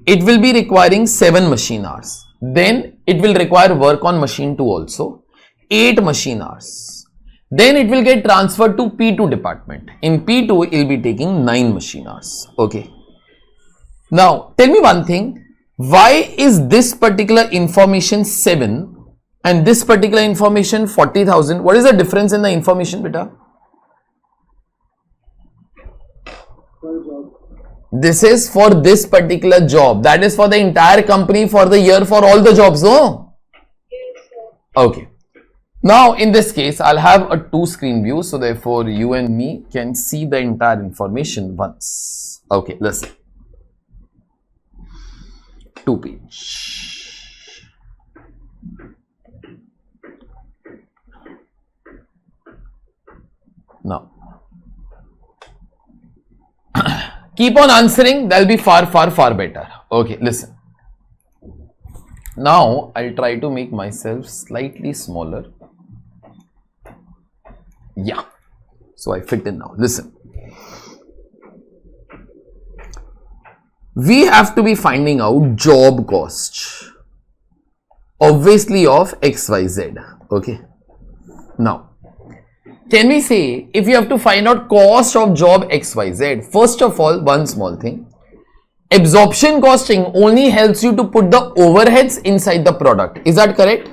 it will be requiring 7 machine hours. Then it will require work on machine 2 also, 8 machine hours. Then it will get transferred to P2 department. In P2, it will be taking 9 machine hours, okay. Now, tell me one thing, why is this particular information 7 and this particular information 40,000? What is the difference in the information, beta? This is for this particular job. That is for the entire company for the year for all the jobs, no? Yes, sir. Okay. Now, in this case, I'll have a 2-screen view. So, therefore, you and me can see the entire information once. Okay, listen. 2-page. Now, keep on answering, that'll be far better. Okay, listen. Now, I'll try to make myself slightly smaller. Yeah. So, I fit in now. Listen. We have to be finding out job cost, obviously of XYZ, okay. Now, can we say if you have to find out cost of job XYZ, first of all, one small thing, absorption costing only helps you to put the overheads inside the product. Is that correct?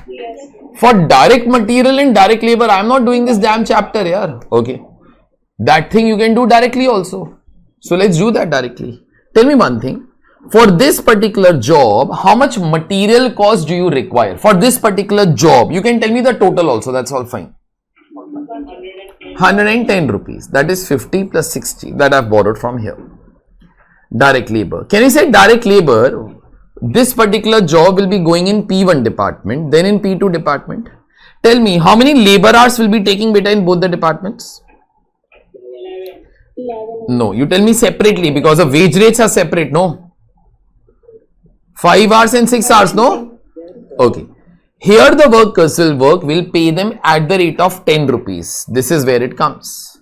Yes. For direct material and direct labor, I am not doing this damn chapter here, okay. That thing you can do directly also. So, let's do that directly. Tell me one thing, for this particular job, how much material cost do you require? For this particular job, you can tell me the total also, that's all fine. 110 rupees, that is 50 plus 60 that I have borrowed from here. Direct labor. Can you say direct labor, this particular job will be going in P1 department, then in P2 department. Tell me, how many labor hours will be taking beta in both the departments? 11. No, you tell me separately because the wage rates are separate, no? 5 hours and 6 hours, no? Okay. Here the workers will pay them at the rate of 10 rupees. This is where it comes.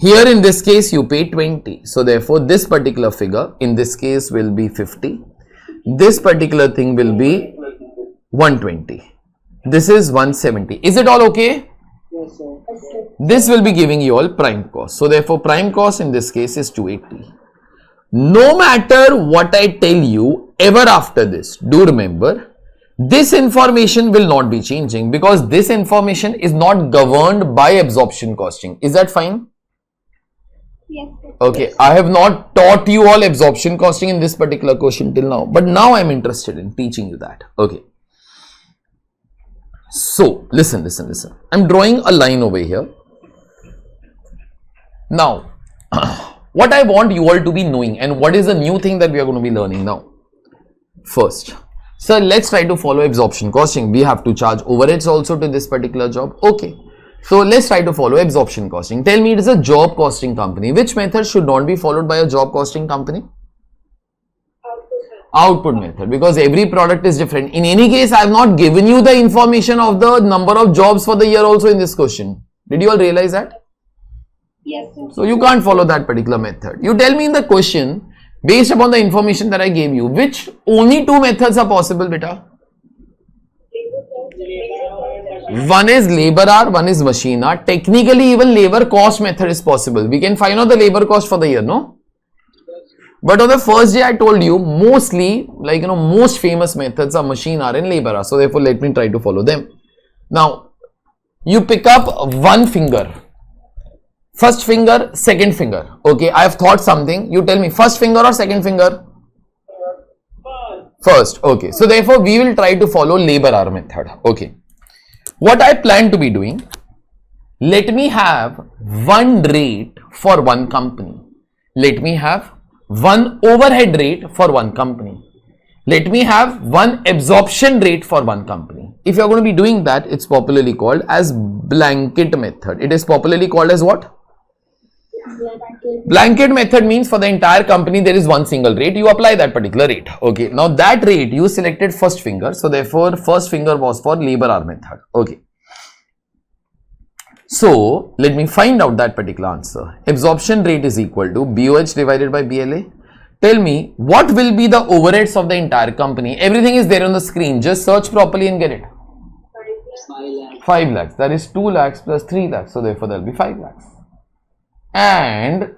Here in this case you pay 20. So therefore this particular figure in this case will be 50. This particular thing will be 120. This is 170. Is it all okay? Yes, sir. This will be giving you all prime cost. So therefore prime cost in this case is 280. No matter what I tell you ever after this, do remember this information will not be changing because this information is not governed by absorption costing. Is that fine? Yes, sir. Okay, I have not taught you all absorption costing in this particular question till now, but now I am interested in teaching you that. Okay. So, listen. I am drawing a line over here. Now, what I want you all to be knowing and what is the new thing that we are going to be learning now. First, sir, let's try to follow absorption costing. We have to charge overheads also to this particular job. Okay. So, let's try to follow absorption costing. Tell me, it is a job costing company. Which method should not be followed by a job costing company? Output method, because every product is different. In any case, I have not given you the information of the number of jobs for the year also in this question. Did you all realize that? Yes, sir. So, you can't follow that particular method. You tell me in the question, based upon the information that I gave you, which only 2 methods are possible, beta? One is labor hour, one is machine hour. Technically, even labor cost method is possible. We can find out the labor cost for the year, no? But on the first day, I told you, mostly, most famous methods are machine hour and labor hour. So, therefore, let me try to follow them. Now, you pick up one finger. First finger, second finger. Okay, I have thought something. You tell me, first finger or second finger? First. Okay. So, therefore, we will try to follow labor hour method. Okay. What I plan to be doing, let me have one rate for one company. Let me have one overhead rate for one company. let me have one absorption rate for one company. If you are going to be doing that, it's popularly called as blanket method. It is popularly called as what? Blanket method means for the entire company there is one single rate. You apply that particular rate. Okay. Now that rate you selected first finger. So therefore first finger was for labor hour method. Okay. So let me find out that particular answer. Absorption rate is equal to BOH divided by BLA. Tell me what will be the overheads of the entire company. Everything is there on the screen. Just search properly and get it. 5 lakhs. 5 lakhs. That is 2 lakhs plus 3 lakhs. So therefore there will be 5 lakhs. And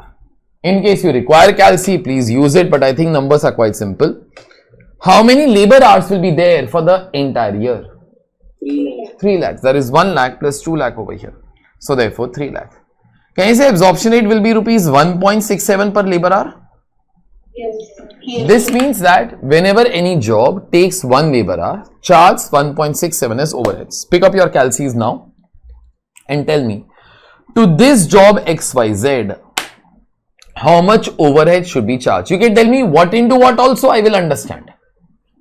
in case you require calci, please use it. But I think numbers are quite simple. How many labor hours will be there for the entire year? 3 lakhs. 3 lakhs. That is 1 lakh plus 2 lakh over here. So therefore 3 lakh. Can you say absorption rate will be rupees 1.67 per labor hour? Yes. This means that whenever any job takes 1 labor hour, charge 1.67 as overheads. Pick up your calcis now and tell me, to this job XYZ, how much overhead should be charged? You can tell me what into what also, I will understand.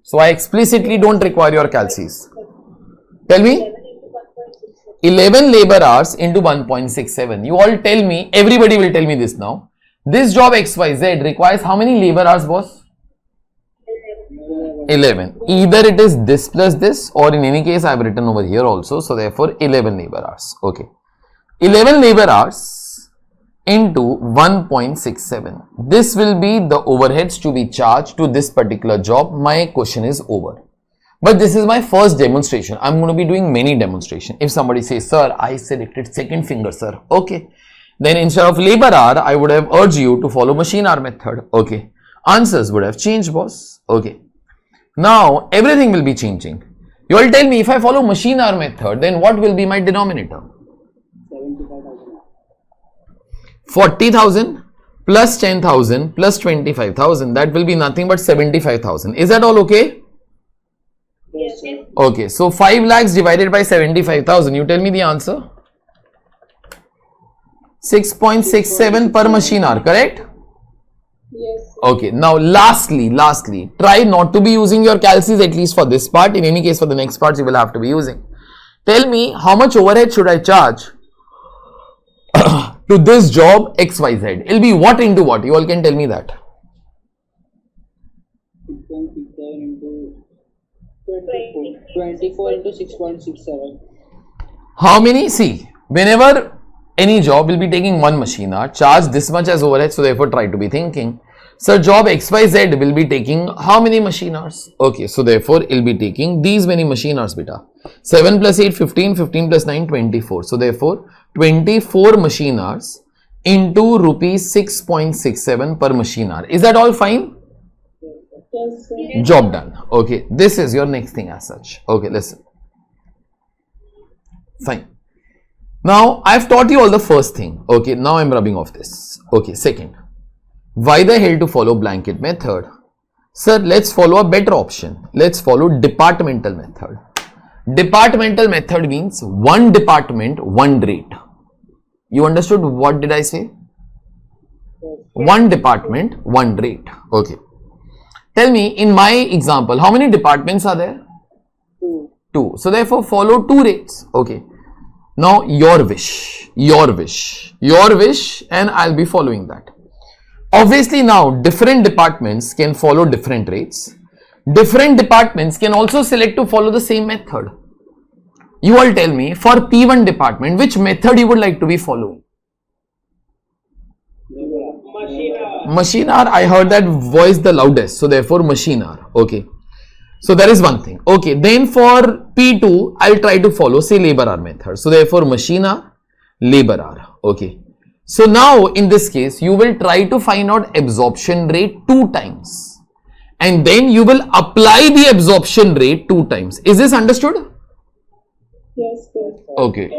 So I explicitly don't require your calcis. Tell me. 11 labor hours into 1.67. You all tell me, everybody will tell me this now. This job XYZ requires how many labor hours, boss? 11. Either it is this plus this, or in any case I have written over here also. So therefore 11 labor hours. Okay. 11 labor hours into 1.67. This will be the overheads to be charged to this particular job. My question is over. But this is my first demonstration. I'm going to be doing many demonstrations. If somebody says, sir, I selected second finger, sir. Okay. Then instead of labor hour, I would have urged you to follow machine hour method. Okay. Answers would have changed, boss. Okay. Now, everything will be changing. You will tell me, if I follow machine hour method, then what will be my denominator? 75,000. 40,000 plus 10,000 plus 25,000. That will be nothing but 75,000. Is that all okay? Yes, sir. Okay. So 5 lakhs divided by 75,000. You tell me the answer. 6.67 per machine hour, correct? Yes. Okay. Now lastly, try not to be using your calcis at least for this part. In any case, for the next parts, you will have to be using. Tell me how much overhead should I charge to this job XYZ. It will be what into what? You all can tell me that. 6.67 into 24 into 6.67. How many? See, whenever any job will be taking one machine hour, charge this much as overhead. So therefore try to be thinking, sir, job XYZ will be taking how many machine hours? Okay, so therefore it will be taking these many machine hours, beta. 7 plus 8, 15, 15 plus 9, 24. So therefore 24 machine hours into rupees 6.67 per machine hour. Is that all fine? Yes, sir. Job done. Okay, this is your next thing as such. Okay, listen. Fine. Now, I've taught you all the first thing. Okay, now I'm rubbing off this. Okay, second. Why the hell to follow blanket method? Sir, let's follow a better option. Let's follow departmental method. Departmental method means one department, one rate. You understood what did I say? One department, one rate. Okay. Tell me, in my example, how many departments are there? 2. 2. So therefore follow 2 rates. Okay. Now your wish, and I'll be following that. Obviously now different departments can follow different rates. Different departments can also select to follow the same method. You all tell me, for P1 department, which method you would like to be following? Machine hour. I heard that voice the loudest. So therefore machine hour. Okay. So that is one thing. Okay. Then for P2, I'll try to follow say labor hour method. So therefore machine hour, labor hour. Okay. So now in this case, you will try to find out absorption rate 2 times. And then you will apply the absorption rate 2 times. Is this understood? Yes, sir. Okay.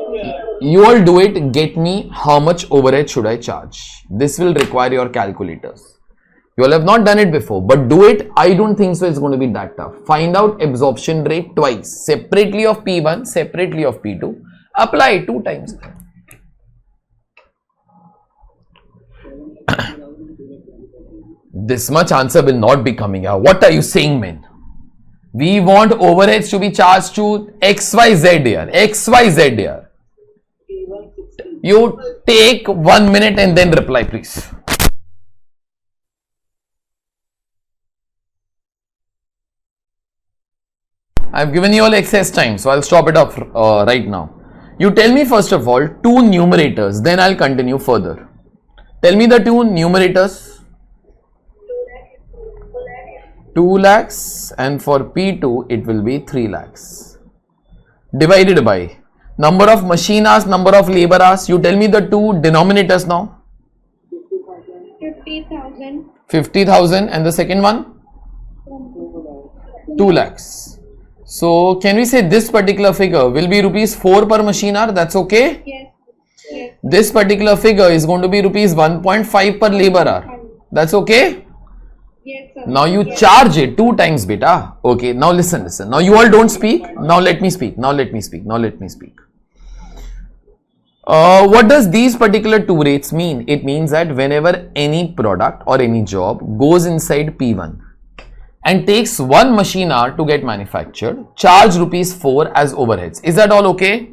You all do it. Get me how much overhead should I charge. This will require your calculators. You all have not done it before, but do it. I don't think so it's going to be that tough. Find out absorption rate twice. Separately of P1, separately of P2. Apply it 2 times. This much answer will not be coming out. What are you saying, man? We want overheads to be charged to XYZ here. XYZ here. You take 1 minute and then reply, please. I've given you all excess time, so I'll stop it off right now. You tell me first of all two numerators, then I'll continue further. Tell me the two numerators. 2 lakhs, and for P2 it will be 3 lakhs. Divided by number of machine hours, number of labor hours. You tell me the two denominators now. 50,000. 50,000, and the second one 2 lakhs. So can we say this particular figure will be rupees 4 per machine hour? That's okay. Yes. Yes. This particular figure is going to be rupees 1.5 per labor hour. That's okay. Yes, sir. Now you charge it 2 times, beta. Okay, now listen. Now you all don't speak. Now let me speak. What does these particular two rates mean? It means that whenever any product or any job goes inside P1 and takes 1 machine hour to get manufactured, charge rupees 4 as overheads. Is that all okay?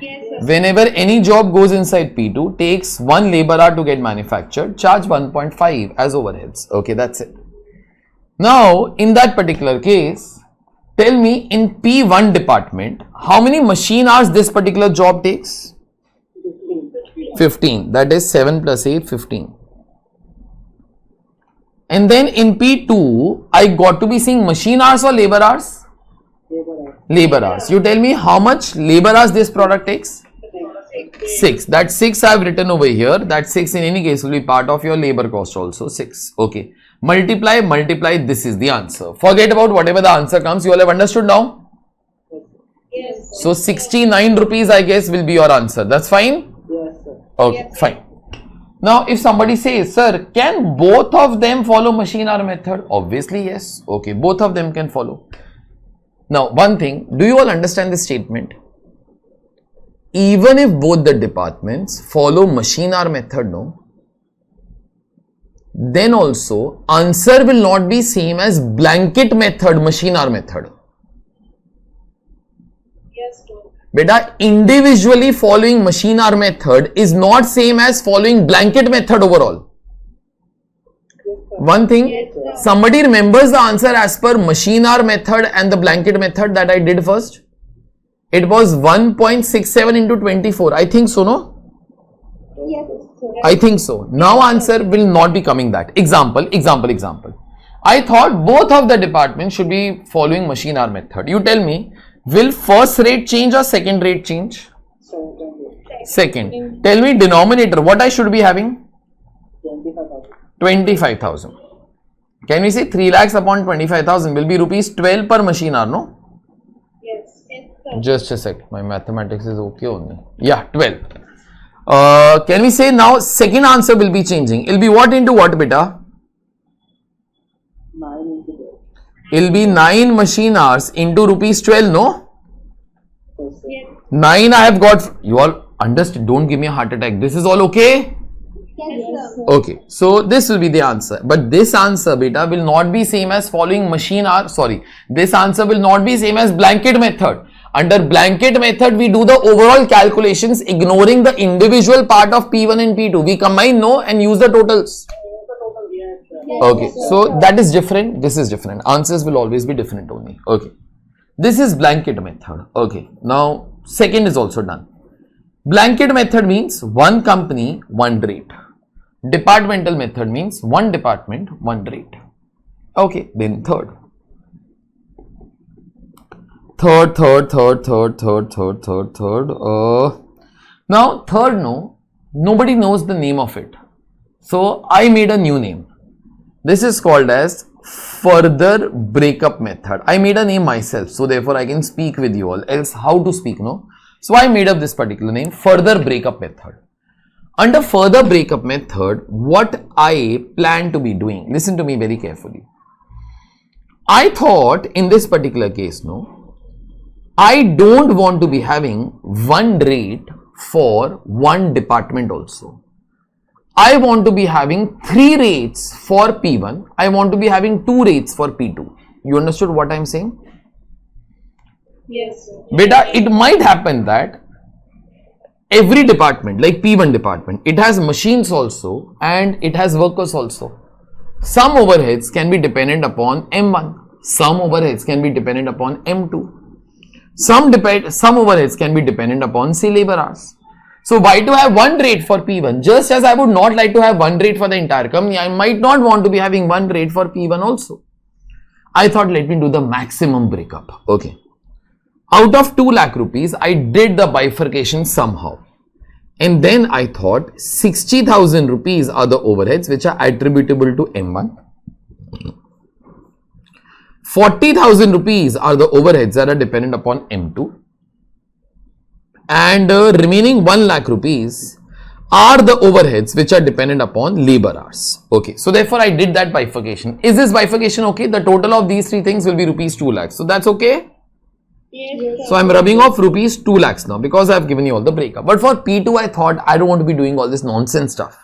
Yes, sir. Whenever any job goes inside P2, takes 1 labor hour to get manufactured, charge 1.5 as overheads. Okay, that's it. Now, in that particular case, tell me in P1 department, how many machine hours this particular job takes? 15. That is 7 plus 8, 15. And then in P2, I got to be seeing machine hours or labor hours? Labor hours. You tell me how much labor hours this product takes? 6. That 6 I have written over here. That 6 in any case will be part of your labor cost also. 6. Okay. Multiply. This is the answer. Forget about whatever the answer comes. You all have understood now? Yes, sir. So 69 rupees I guess will be your answer. That's fine? Yes, sir. Okay, Yes. fine. Now, if somebody says, sir, can both of them follow machine hour method? Obviously, yes. Okay, both of them can follow. Now, one thing, do you all understand this statement? Even if both the departments follow machine hour method, no, then also answer will not be same as blanket method, machine hour method. Yes, sir. Beta, individually following machine hour method is not same as following blanket method overall. One thing, Yes, sir. somebody remembers the answer as per machine hour method and the blanket method that I did first? It was 1.67 into 24. I think so, no? Yes, sir. I think so. Now answer will not be coming that. Example. I thought both of the departments should be following machine hour method. You tell me, will first rate change or second rate change? Second. Tell me denominator, what I should be having? 25,000. 25,000. Can we say 3 lakhs upon 25,000 will be rupees 12 per machine hour, no? Yes. Yes, sir. Just a sec. My mathematics is okay only. Yeah, 12. Can we say now second answer will be changing? It'll be what into what, beta? 9 into 12. It'll be 9 machine hours into rupees 12, no? Yes, sir. Yes. 9 I have got. You all understand? Don't give me a heart attack. This is all okay? Yes, sir. Okay. So this will be the answer. But this answer, beta, will not be same as following machine hour. Sorry. This answer will not be same as blanket method. Under blanket method, we do the overall calculations ignoring the individual part of P1 and P2. We combine no and use the totals. Okay, so that is different. This is different. Answers will always be different only. Okay, this is blanket method. Okay, now second is also done. Blanket method means one company, one rate. Departmental method means one department, one rate. Okay, then third. Third. Now third, no, nobody knows the name of it. So I made a new name. This is called as further breakup method. I made a name myself, so therefore I can speak with you all. Else how to speak, no? So I made up this particular name, further breakup method. Under further breakup method, what I plan to be doing, listen to me very carefully. I thought in this particular case, no, I don't want to be having one rate for one department also. I want to be having 3 rates for P1. I want to be having 2 rates for P2. You understood what I'm saying? Yes, sir. Beta, it might happen that every department, like P1 department, it has machines also and it has workers also. Some overheads can be dependent upon M1. Some overheads can be dependent upon M2. Some overheads can be dependent upon, say, labor hours. So why to have one rate for P1? Just as I would not like to have one rate for the entire company, I might not want to be having one rate for P1 also. I thought, let me do the maximum breakup. Okay. Out of 2 lakh rupees, I did the bifurcation somehow. And then I thought 60,000 rupees are the overheads which are attributable to M1. 40,000 rupees are the overheads that are dependent upon M2. And remaining 1 lakh rupees are the overheads which are dependent upon labor hours. Okay, so therefore I did that bifurcation. Is this bifurcation okay? The total of these three things will be rupees 2 lakhs. So that's okay? Yes, So I'm rubbing off rupees 2 lakhs now because I've given you all the breakup. But for P2, I thought I don't want to be doing all this nonsense stuff.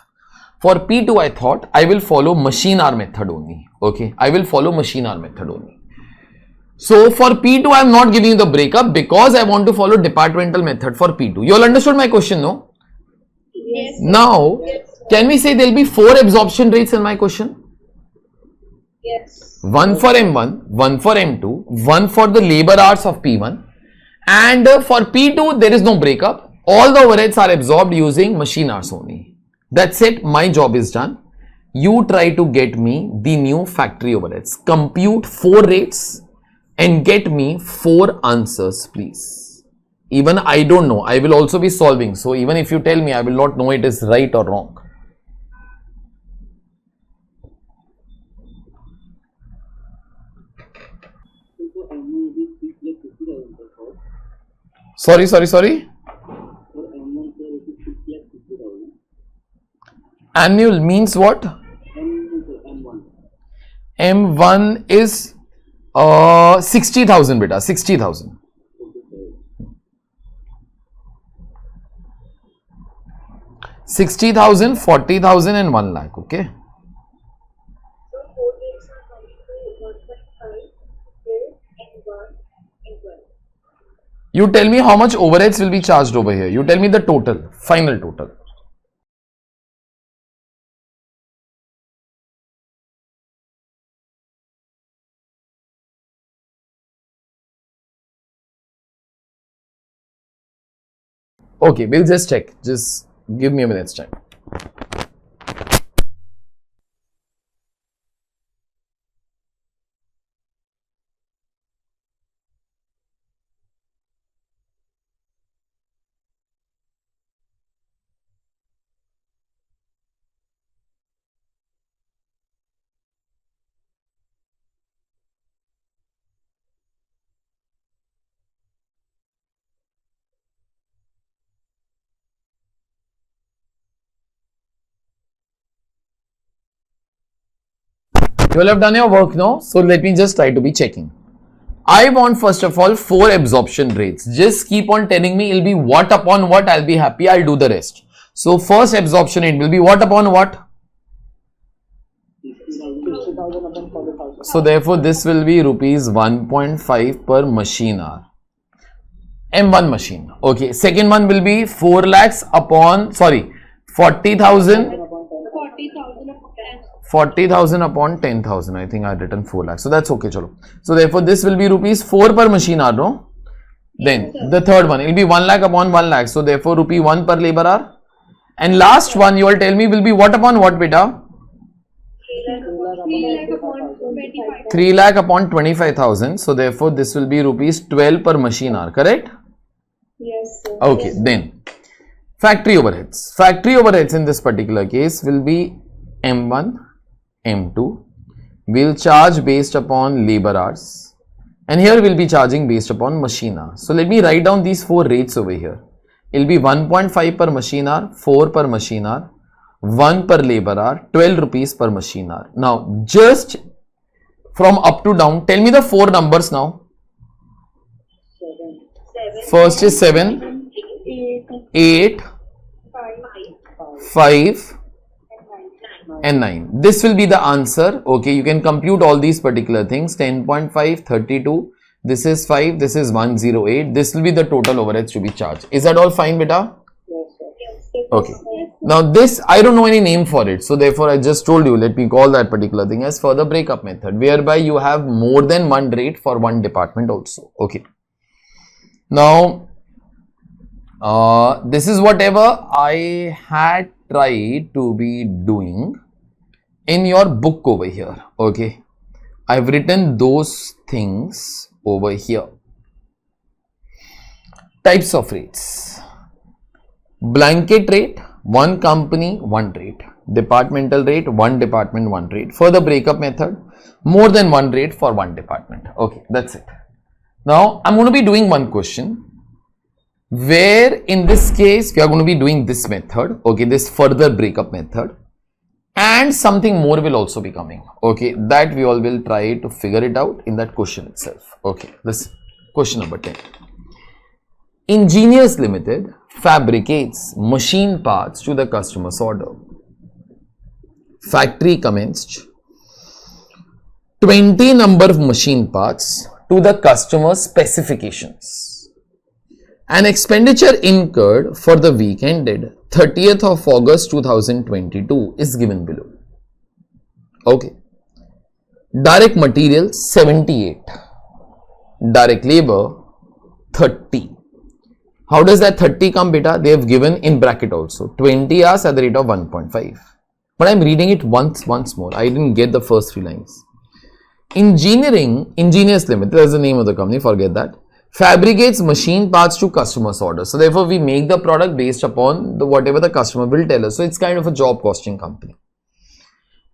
For P2, I thought I will follow machine hour method only. Okay, I will follow machine hour method only. So for P2, I am not giving you the breakup because I want to follow departmental method for P2. You all understood my question, no? Yes. Now, can we say there will be 4 absorption rates in my question? Yes. One for M1, one for M2, one for the labor hours of P1, and for P2 there is no breakup. All the overheads are absorbed using machine hours only. That's it. My job is done. You try to get me the new factory overheads. Compute 4 rates and get me 4 answers, please. Even I don't know. I will also be solving. So even if you tell me, I will not know it is right or wrong. Sorry. Annual means what? M1 is 60,000 beta, 60,000. 60,000, 40,000 and 1 lakh, okay? So 4 days are coming to 1.5 and 1 and 12. You tell me how much overheads will be charged over here. You tell me the total, final total. Okay, we'll just check. Just give me a minute's time. You all have done your work now, so let me just try to be checking. I want first of all 4 absorption rates. Just keep on telling me it will be what upon what. I'll be happy. I'll do the rest. So first absorption rate will be what upon what? 60,000 upon 40,000. So therefore this will be rupees 1.5 per machine hour. M1 machine. Okay. Second one will be 4 lakhs upon 40,000. 40,000 upon 10,000. I think I had written 4 lakhs. So that's okay. Chalo. So therefore this will be rupees 4 per machine hour, no? Then the third one, it will be 1 lakh upon 1 lakh. So therefore rupee 1 per labor hour. And last one you all tell me will be what upon what, beta? 3 lakh upon 25,000. So therefore this will be rupees 12 per machine hour, correct? Yes, sir. Okay, then factory overheads. Factory overheads in this particular case will be M1, M2. We'll charge based upon labor hours, and here we'll be charging based upon machine hour. So let me write down these 4 rates over here. It'll be 1.5 per machine hour, 4 per machine hour, 1 per labor hour, 12 rupees per machine hour. Now just from up to down, tell me the 4 numbers now. First is 7, 8, 5 and 9. This will be the answer. Okay, you can compute all these particular things. 10.5, 32. This is 5. This is 108. This will be the total overheads to be charged. Is that all fine, beta? Yes, sir. Okay. Now this, I don't know any name for it. So therefore, I just told you, let me call that particular thing as further breakup method, whereby you have more than one rate for one department also. Okay. Now, this is whatever I had tried to be doing in your book over here. Okay. I've written those things over here. Types of rates. Blanket rate, one company, one rate. Departmental rate, one department, one rate. For the breakup method, more than one rate for one department. Okay, that's it. Now, I'm going to be doing one question where in this case, we are going to be doing this method. Okay, this further breakup method. And something more will also be coming. Okay, that we all will try to figure it out in that question itself. Okay, this question number 10. Engineers Limited fabricates machine parts to the customer's order. Factory commenced 20 number of machine parts to the customer's specifications. An expenditure incurred for the week ended 30th of August 2022 is given below. Okay. Direct material 78. Direct labor 30. How does that 30 come, beta? They have given in bracket also 20 hours at the rate of 1.5. But I am reading it once more. I didn't get the first 3 lines. Engineers Limited, that's the name of the company, forget that. Fabricates machine parts to customers' orders. So therefore, we make the product based upon whatever the customer will tell us. So it's kind of a job costing company.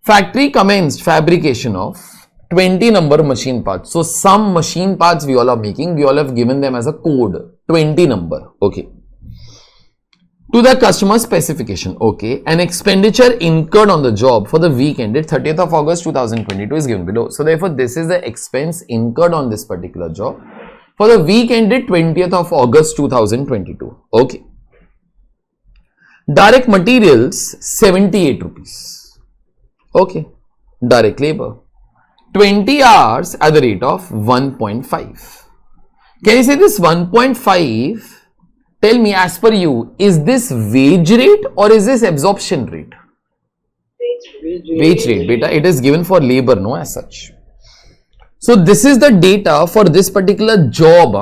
Factory commenced fabrication of 20 number of machine parts. So some machine parts we all are making, we all have given them as a code, 20 number. Okay. To the customer specification. Okay. An expenditure incurred on the job for the week ended 30th of August 2022 is given below. So therefore, this is the expense incurred on this particular job for the week ended 20th of August 2022. Okay. Direct materials 78 rupees. Okay. Direct labor 20 hours at the rate of 1.5. Can you say this 1.5? Tell me, as per you, is this wage rate or is this absorption rate? Wage rate, beta. It is given for labor, no, as such. So this is the data for this particular job,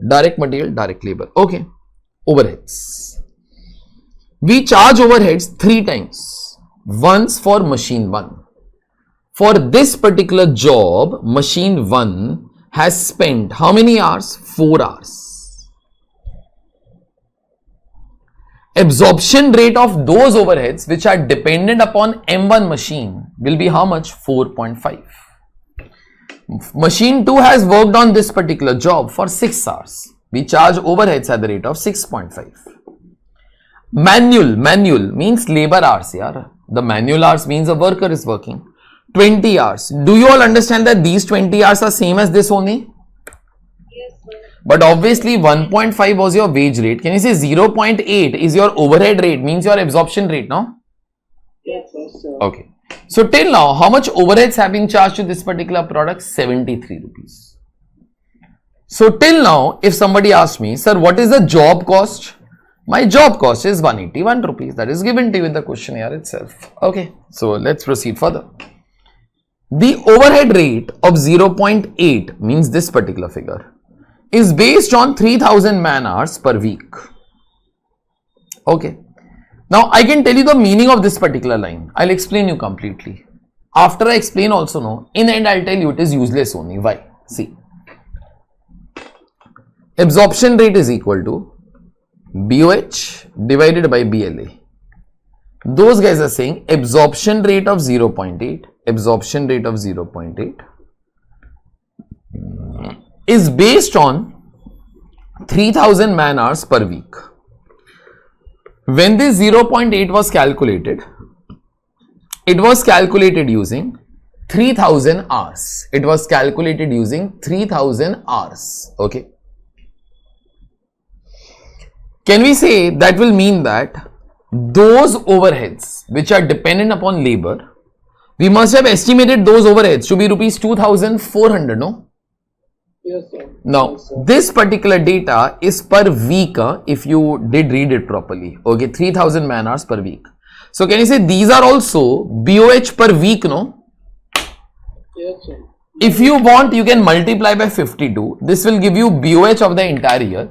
direct material, direct labor. Okay. Overheads. We charge overheads 3 times. Once for machine 1. For this particular job, machine 1 has spent how many hours? 4 hours. Absorption rate of those overheads which are dependent upon M1 machine will be how much? 4.5. Machine 2 has worked on this particular job for 6 hours. We charge overheads at the rate of 6.5. Manual means labor hours. Yeah? The manual hours means a worker is working. 20 hours. Do you all understand that these 20 hours are same as this only? Yes, sir. But obviously 1.5 was your wage rate. Can you say 0.8 is your overhead rate, means your absorption rate, no? Yes, sir. Okay. So till now, how much overheads have been charged to this particular product? 73 rupees. So till now, if somebody asks me, sir, what is the job cost? My job cost is 181 rupees. That is given to you in the questionnaire itself. Okay. So let's proceed further. The overhead rate of 0.8 means this particular figure is based on 3000 man hours per week. Okay. Now I can tell you the meaning of this particular line. I'll explain you completely. After I explain also, no, in the end I'll tell you it is useless only. Why? See. Absorption rate is equal to BOH divided by BLA. Those guys are saying absorption rate of 0.8, absorption rate of 0.8 is based on 3000 man hours per week. When this 0.8 was calculated, it was calculated using 3000 hours. It was calculated using 3000 hours. Okay. Can we say that will mean that those overheads which are dependent upon labor, we must have estimated those overheads to be rupees 2,400, no? Yes, sir. Now, Yes, sir. this particular data is per week, if you did read it properly. Okay, 3,000 man hours per week. So, can you say these are also BOH per week, no? Yes, sir. If you want, you can multiply by 52. This will give you BOH of the entire year.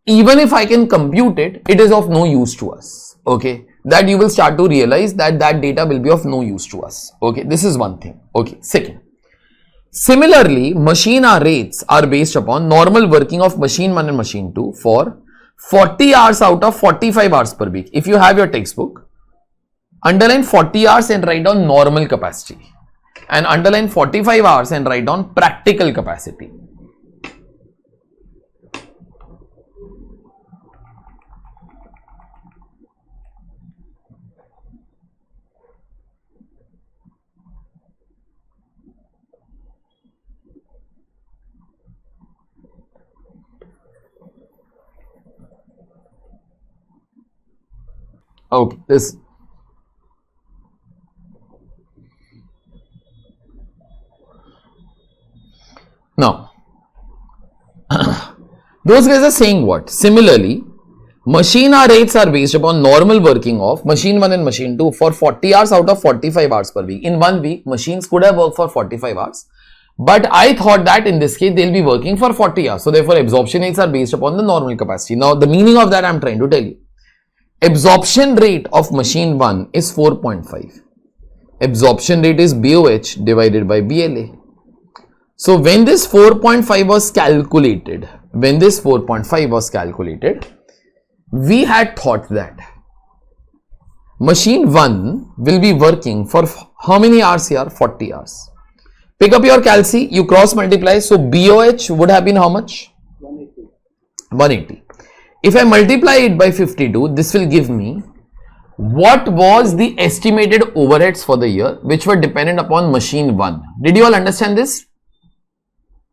Even if I can compute it, it is of no use to us. Okay, that you will start to realize that that data will be of no use to us. Okay, this is one thing. Okay, second. Similarly, machine hour rates are based upon normal working of machine 1 and machine 2 for 40 hours out of 45 hours per week. If you have your textbook, underline 40 hours and write down normal capacity, and underline 45 hours and write down practical capacity. Okay, this. Now, those guys are saying what? Similarly, machine hour rates are based upon normal working of machine 1 and machine 2 for 40 hours out of 45 hours per week. In 1 week, machines could have worked for 45 hours. But I thought that in this case, they'll be working for 40 hours. So, therefore, absorption rates are based upon the normal capacity. Now, the meaning of that I am trying to tell you. Absorption rate of machine 1 is 4.5. Absorption rate is BOH divided by BLA. So, when this 4.5 was calculated, we had thought that machine 1 will be working for how many hours here? 40 hours. Pick up your calci, you cross multiply. So, BOH would have been how much? 180. 180. If I multiply it by 52, this will give me what was the estimated overheads for the year which were dependent upon machine 1. Did you all understand this?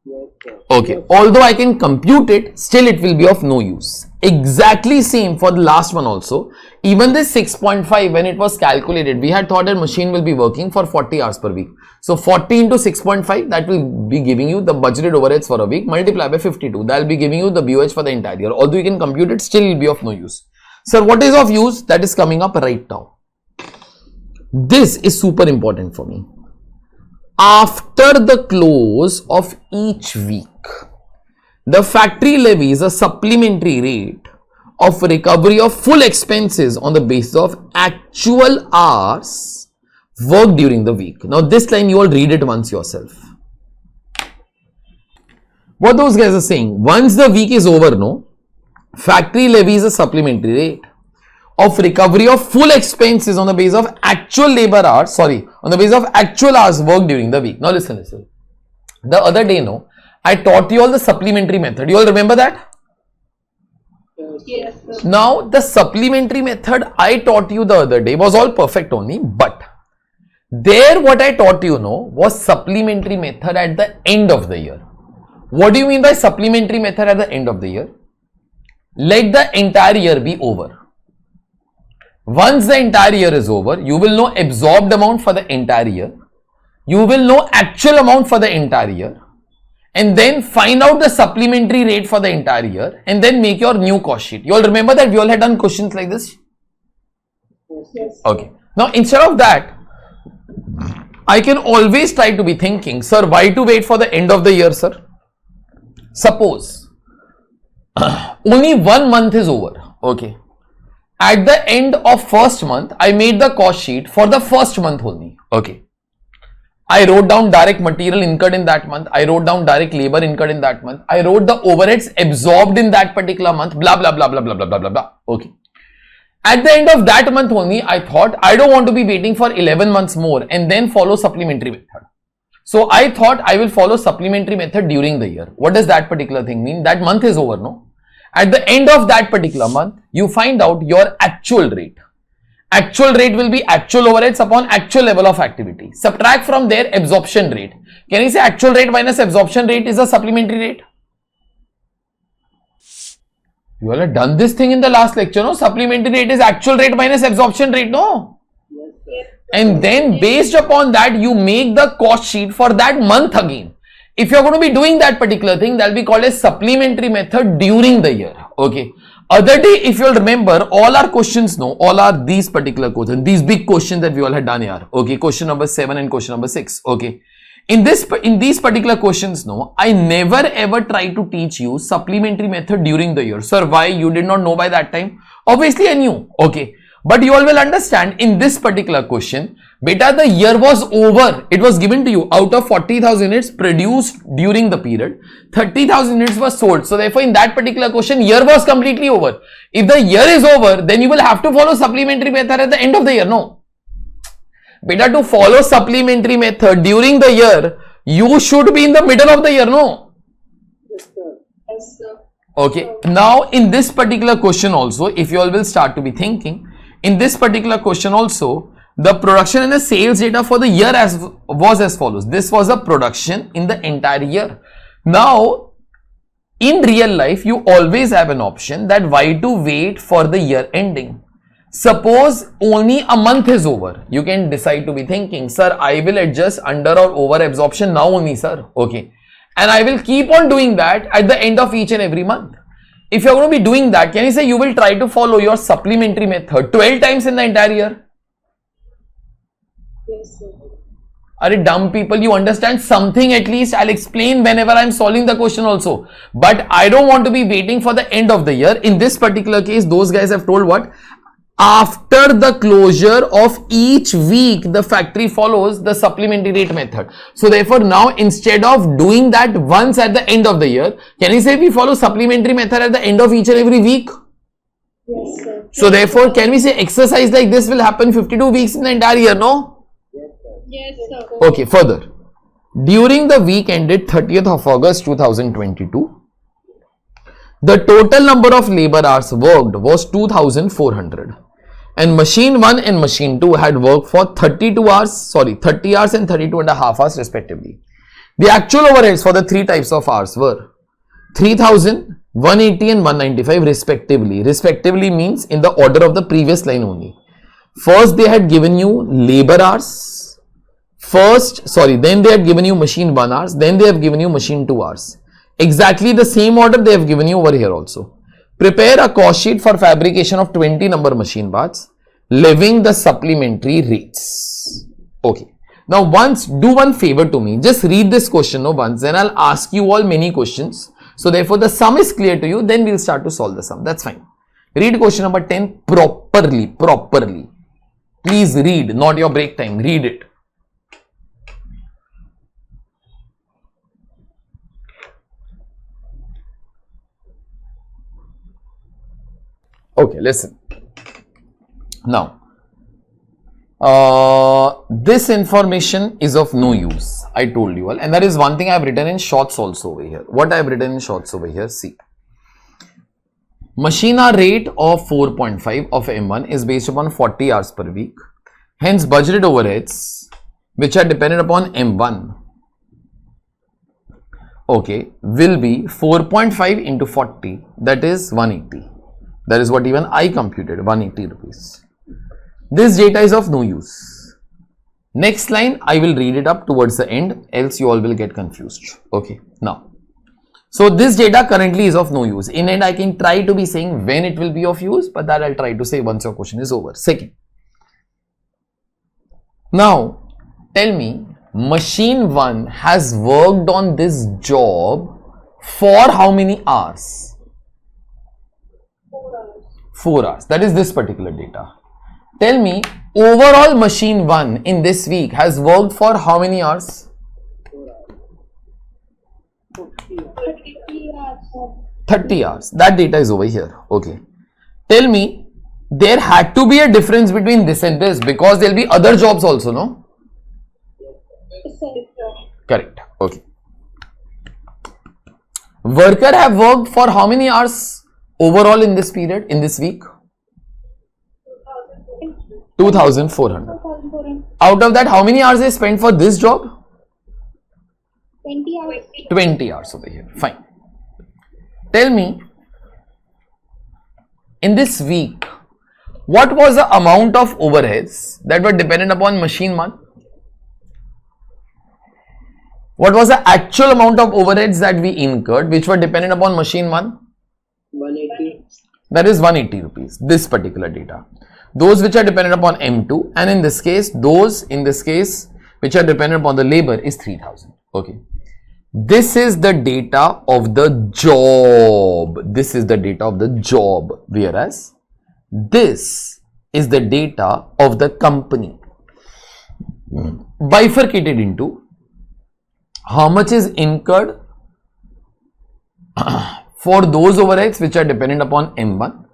Yes, sir. Okay, Yes. although I can compute it, still it will be of no use. Exactly same for the last one also. Even this 6.5, when it was calculated, we had thought that machine will be working for 40 hours per week. So 40 into 6.5, that will be giving you the budgeted overheads for a week, multiply by 52. That will be giving you the BOH for the entire year. Although you can compute it, still will be of no use. Sir, what is of use? That is coming up right now. This is super important for me. After the close of each week, the factory levies a supplementary rate of recovery of full expenses on the basis of actual hours worked during the week. Now, this line you all read it once yourself. What those guys are saying, once the week is over, no, factory levies a supplementary rate of recovery of full expenses on the basis of actual labor hours, on the basis of actual hours worked during the week. Now, listen. The other day, no, I taught you all the supplementary method. You all remember that? Yes, sir. Now, the supplementary method I taught you the other day was all perfect only, but there what I taught you, no, was supplementary method at the end of the year. What do you mean by supplementary method at the end of the year? Let the entire year be over. Once the entire year is over, you will know absorbed amount for the entire year. You will know actual amount for the entire year. And then find out the supplementary rate for the entire year. And then make your new cost sheet. You all remember that we all had done questions like this? Yes. Okay. Now, instead of that, I can always try to be thinking, sir, why to wait for the end of the year, sir? Suppose only 1 month is over. Okay. At the end of first month, I made the cost sheet for the first month only. Okay. I wrote down direct material incurred in that month. I wrote down direct labor incurred in that month. I wrote the overheads absorbed in that particular month. Blah, blah, blah, blah, blah, blah, blah, blah, blah. Okay. At the end of that month only, I thought I don't want to be waiting for 11 months more and then follow supplementary method. So I thought I will follow supplementary method during the year. What does that particular thing mean? That month is over, no? At the end of that particular month, you find out your actual rate. Actual rate will be actual overheads upon actual level of activity. Subtract from there absorption rate. Can you say actual rate minus absorption rate is a supplementary rate? You all have done this thing in the last lecture, no? Supplementary rate is actual rate minus absorption rate, no? Yes, sir. And then based upon that, you make the cost sheet for that month again. If you're going to be doing that particular thing, that'll be called a supplementary method during the year. Okay. Other day, if you'll remember, all our questions, no, all are these particular questions, these big questions that we all had done here. Okay. Question number 7 and question number 6. Okay. In these particular questions, no, I never ever try to teach you supplementary method during the year. Sir, why? You did not know by that time? Obviously, I knew. Okay. But you all will understand in this particular question, beta, the year was over. It was given to you out of 40,000 units produced during the period, 30,000 units were sold. So therefore, in that particular question, year was completely over. If the year is over, then you will have to follow supplementary method at the end of the year. No. Beta, to follow supplementary method during the year, you should be in the middle of the year. No. Yes, sir. Yes, sir. Okay. Now, in this particular question also, if you all will start to be thinking, in this particular question also, the production and the sales data for the year was as follows. This was a production in the entire year. Now, in real life, you always have an option that why to wait for the year ending. Suppose only a month is over. You can decide to be thinking, sir, I will adjust under or over absorption now only, sir. Okay. And I will keep on doing that at the end of each and every month. If you're going to be doing that, can you say you will try to follow your supplementary method 12 times in the entire year? Yes, sir. Are dumb people, you understand something at least? I'll explain whenever I'm solving the question also. But I don't want to be waiting for the end of the year. In this particular case, those guys have told what? After the closure of each week, the factory follows the supplementary rate method. So therefore, now instead of doing that once at the end of the year, can you say we follow supplementary method at the end of each and every week? Yes, sir. So therefore, can we say exercise like this will happen 52 weeks in the entire year? No? Yes, sir. Okay, further. During the week ended 30th of August 2022, the total number of labor hours worked was 2,400. And machine 1 and machine 2 had worked for 30 hours and 32 and a half hours respectively. The actual overheads for the three types of hours were 3,000, 180 and 195 respectively. Respectively means in the order of the previous line only. First they had given you labor hours. Then they had given you machine 1 hours. Then they have given you machine 2 hours. Exactly the same order they have given you over here also. Prepare a cost sheet for fabrication of 20 number machine parts, leaving the supplementary rates. Okay. Now do one favor to me. Just read this question once, then I'll ask you all many questions. So therefore the sum is clear to you, then we'll start to solve the sum. That's fine. Read question number 10 properly. Please read, not your break time. Read it. Okay, listen. Now, this information is of no use. I told you all, and that is one thing I have written in shorts also over here. What I have written in shorts over here, see. Machine hour rate of 4.5 of M1 is based upon 40 hours per week. Hence, budgeted overheads, which are dependent upon M1, okay, will be 4.5 into 40, that is 180. That is what even I computed, 180 rupees. This data is of no use. Next line, I will read it up towards the end, else you all will get confused. Okay, now. So this data currently is of no use. In end, I can try to be saying when it will be of use, but that I'll try to say once your question is over. Second. Now, tell me, machine 1 has worked on this job for how many hours? 4 hours. That is this particular data. Tell me, overall machine 1 in this week has worked for how many hours? 30 hours. That data is over here. Okay. Tell me, there had to be a difference between this and this because there will be other jobs also, no? Yes, sir. Correct. Okay. Worker have worked for how many hours overall in this period, in this week? 2,400. Out of that, how many hours they spent for this job? 20 hours. 20 hours over here. Fine. Tell me, in this week, what was the amount of overheads that were dependent upon machine 1? What was the actual amount of overheads that we incurred which were dependent upon machine 1? 180. That is 180 rupees, this particular data. Those which are dependent upon M2, and in this case, those in this case which are dependent upon the labor is 3000. Okay. This is the data of the job. This is the data of the job, whereas this is the data of the company. Bifurcated into how much is incurred for those overheads which are dependent upon M1,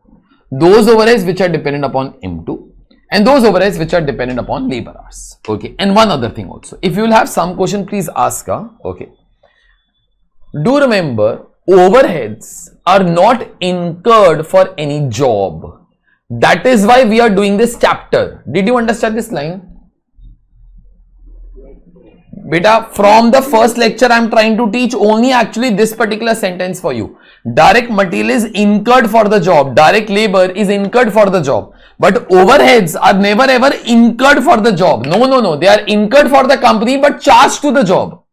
those overheads which are dependent upon M2, and those overheads which are dependent upon labor hours. Okay, and one other thing also, if you will have some question, please ask. Okay, do remember, overheads are not incurred for any job. That is why we are doing this chapter. Did you understand this line? Beta, from the first lecture I am trying to teach only actually this particular sentence for you. Direct material is incurred for the job. Direct labor is incurred for the job. But overheads are never ever incurred for the job. No. They are incurred for the company but charged to the job.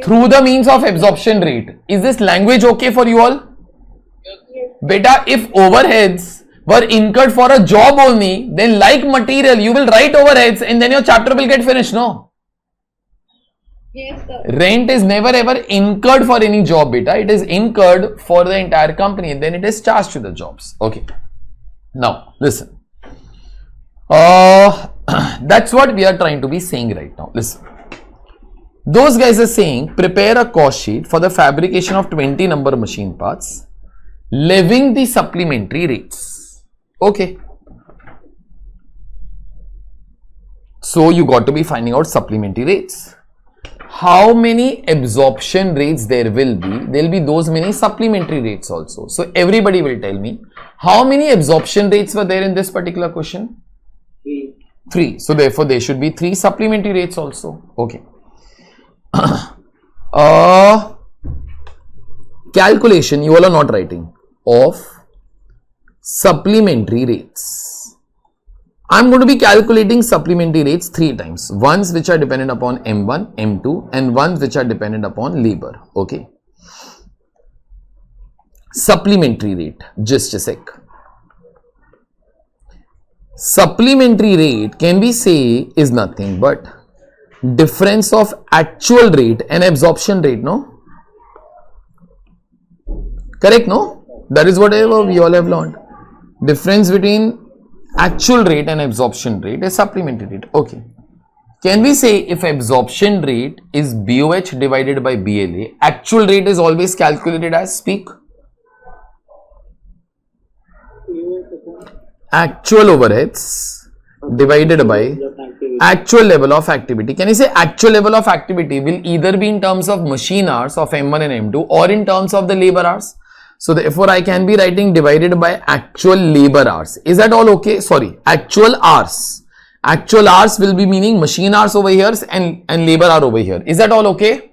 Through the means of absorption rate. Is this language okay for you all? Beta, if overheads were incurred for a job only, then like material, you will write overheads and then your chapter will get finished, no? Yes, sir. Rent is never ever incurred for any job, beta. It is incurred for the entire company, then it is charged to the jobs. Okay. Now, listen. That's what we are trying to be saying right now. Listen. Those guys are saying, prepare a cost sheet for the fabrication of 20 number machine parts, levying the supplementary rates. Okay. So you got to be finding out supplementary rates. How many absorption rates there will be? There will be those many supplementary rates also. So everybody will tell me how many absorption rates were there in this particular question? 3. 3. So therefore there should be 3 supplementary rates also. Okay. Calculation you all are not writing of supplementary rates. I am going to be calculating supplementary rates 3 times. Ones which are dependent upon M1, M2 and ones which are dependent upon labor. Okay. Supplementary rate. Just a sec. Supplementary rate can we say is nothing but difference of actual rate and absorption rate, no? Correct, no? That is whatever we all have learned. Difference between actual rate and absorption rate is supplementary rate. Okay. Can we say if absorption rate is BOH divided by BLA, actual rate is always calculated as speak? Actual overheads divided by actual level of activity. Can you say actual level of activity will either be in terms of machine hours of M1 and M2 or in terms of the labor hours? So therefore I can be writing divided by actual labor hours. Is that all okay? Sorry, actual hours. Actual hours will be meaning machine hours over here and labor hour over here. Is that all okay?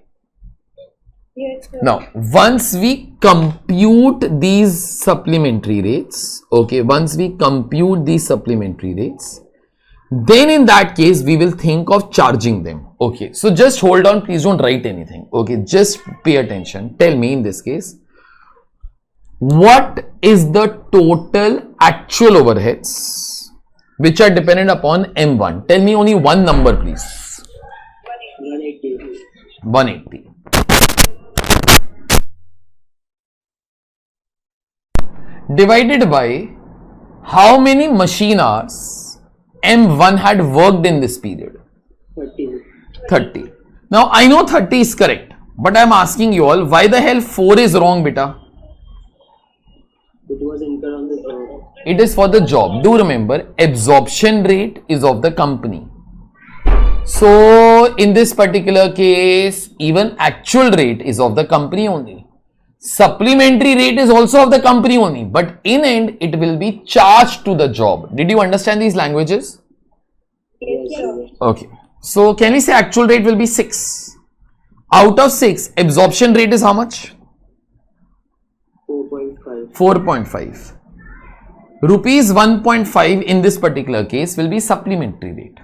Yes, sir. Now, once we compute these supplementary rates, okay, once we compute these supplementary rates, then in that case, we will think of charging them. Okay, so just hold on, please don't write anything. Okay, just pay attention. Tell me in this case, what is the total actual overheads which are dependent upon M1? Tell me only one number, please. 180. 180. Divided by how many machine hours M1 had worked in this period? 30. 30. Now I know 30 is correct, but I am asking you all, why the hell 4 is wrong, beta? It was incurred on the job. It is for the job. Do remember, absorption rate is of the company. So in this particular case, even actual rate is of the company only. Supplementary rate is also of the company only, but in end it will be charged to the job. Did you understand these languages? Yes, sir. Okay. So can we say actual rate will be 6? Out of 6, absorption rate is how much? 4.5. 4.5. Rupees 1.5 in this particular case will be supplementary rate.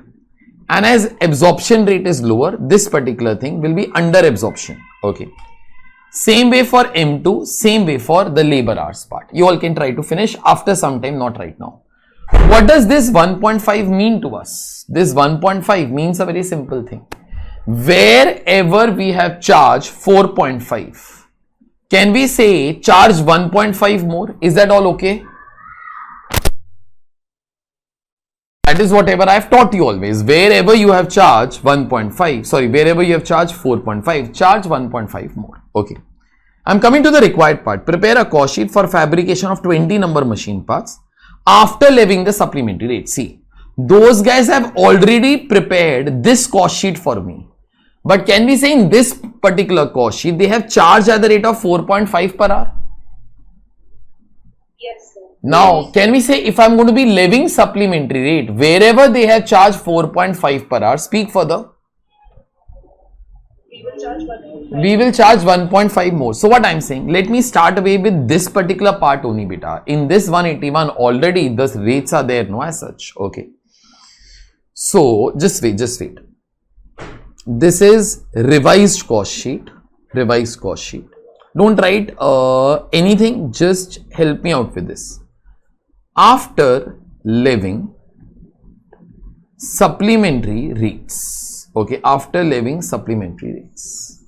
And as absorption rate is lower, this particular thing will be under absorption. Okay. Same way for M2, same way for the labor hours part. You all can try to finish after some time, not right now. What does this 1.5 mean to us? This 1.5 means a very simple thing. Wherever we have charged 4.5, can we say charge 1.5 more? Is that all okay? That is whatever I have taught you always. Wherever you have charged 1.5, sorry, wherever you have charged 4.5, charge 1.5 more. Okay. I am coming to the required part. Prepare a cost sheet for fabrication of 20 number machine parts after levying the supplementary rate. See, those guys have already prepared this cost sheet for me. But can we say in this particular cost sheet, they have charged at the rate of 4.5 per hour? Yes, sir. Now, can we say if I am going to be levying supplementary rate, wherever they have charged 4.5 per hour, speak further. We will charge 1.5. We will charge 1.5 more. So what I am saying, let me start away with this particular part only beta. In this 181 already the rates are there, no, as such. Okay. So just wait. This is revised cost sheet. Don't write anything, just help me out with this. After levying supplementary rates. Okay, after levying supplementary rates.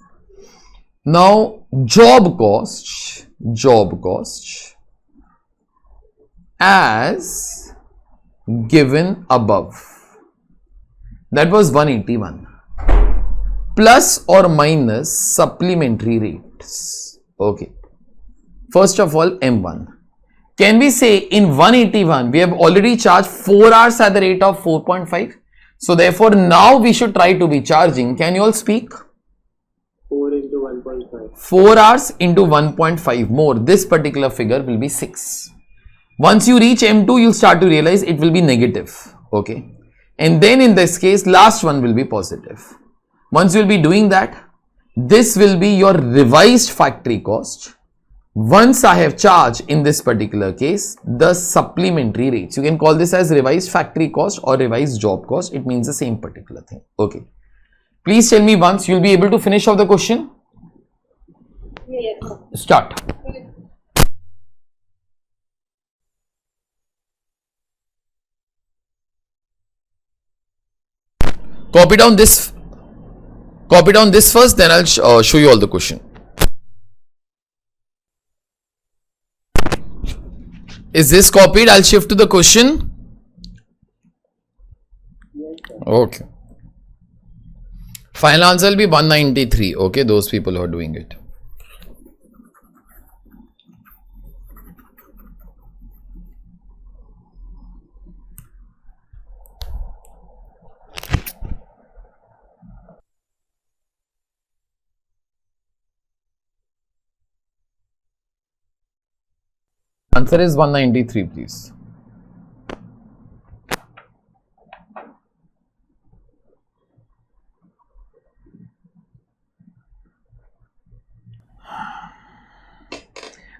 Now job cost as given above. That was 181. Plus or minus supplementary rates. Okay. First of all, M1. Can we say in 181 we have already charged 4 hours at the rate of 4.5? So therefore now we should try to be charging. Can you all speak? 4 into 1.5. 4 hours into 1.5 more. This particular figure will be 6. Once you reach M2, you'll start to realize it will be negative. Okay. And then in this case, last one will be positive. Once you will be doing that, this will be your revised factory cost. Once I have charged in this particular case the supplementary rates. You can call this as revised factory cost or revised job cost. It means the same particular thing. Okay. Please tell me once you will be able to finish off the question. Yes, sir. Start. Copy down this first, then I'll show you all the question. Is this copied? I'll shift to the question. Okay. Final answer will be 193. Okay, those people who are doing it. Answer is 193, please.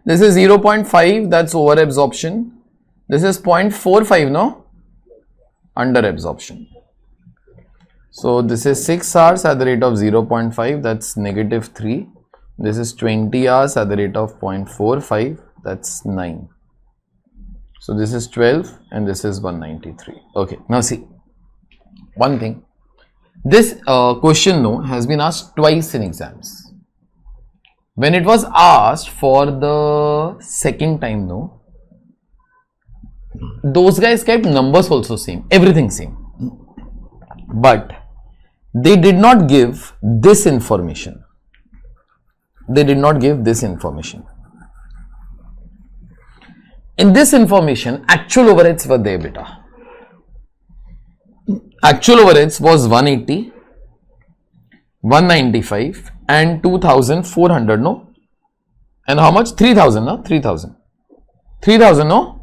This is 0.5, that's over absorption. This is 0.45, no? Under absorption. So this is 6 hours at the rate of 0.5, that's -3. This is 20 hours at the rate of 0.45, that's 9. So this is 12 and this is 193. Okay, now see one thing. This question has been asked twice in exams. When it was asked for the second time, those guys kept numbers also same, everything same, but they did not give this information. In this information, actual overheads were there, beta. Actual overheads was 180, 195 and 2400, no? And how much? 3000, no? 3000. 3000, no?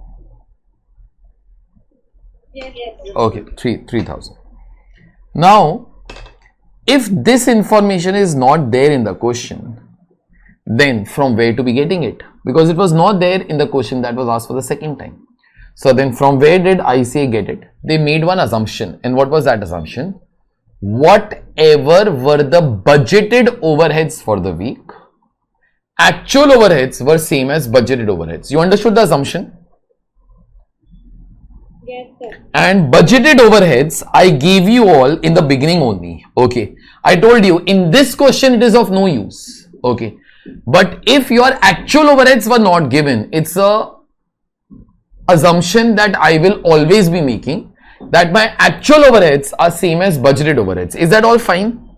Yes. Okay, 3000. Now, if this information is not there in the question, then from where to be getting it? Because it was not there in the question that was asked for the second time. So then from where did ICA get it? They made one assumption. And what was that assumption? Whatever were the budgeted overheads for the week, actual overheads were same as budgeted overheads. You understood the assumption? Yes, sir. And budgeted overheads I gave you all in the beginning only. Okay, I told you in this question it is of no use. Okay, but if your actual overheads were not given, it's a assumption that I will always be making, that my actual overheads are same as budgeted overheads. Is that all fine?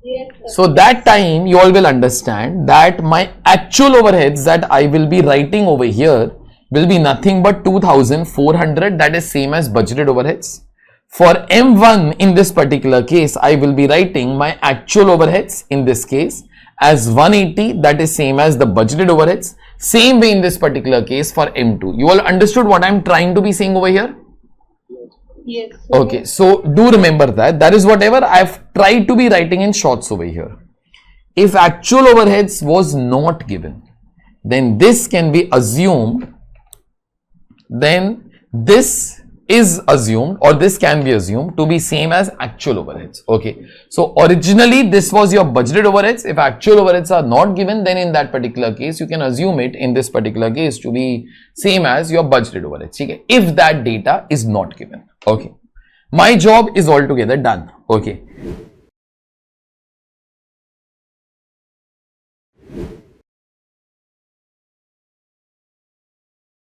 Yes, sir. So that time you all will understand that my actual overheads that I will be writing over here will be nothing but 2400, that is same as budgeted overheads. For M1 in this particular case, I will be writing my actual overheads in this case as 180, that is same as the budgeted overheads. Same way in this particular case for M2. You all understood what I am trying to be saying over here? Yes, sir. Okay, so do remember that is whatever I have tried to be writing in shorts over here. If actual overheads was not given, then this can be assumed, then this is assumed, or this can be assumed to be same as actual overheads. Okay, so originally this was your budgeted overheads. If actual overheads are not given, then in that particular case you can assume it in this particular case to be same as your budgeted overheads. Okay, if that data is not given. Okay, my job is altogether done. Okay,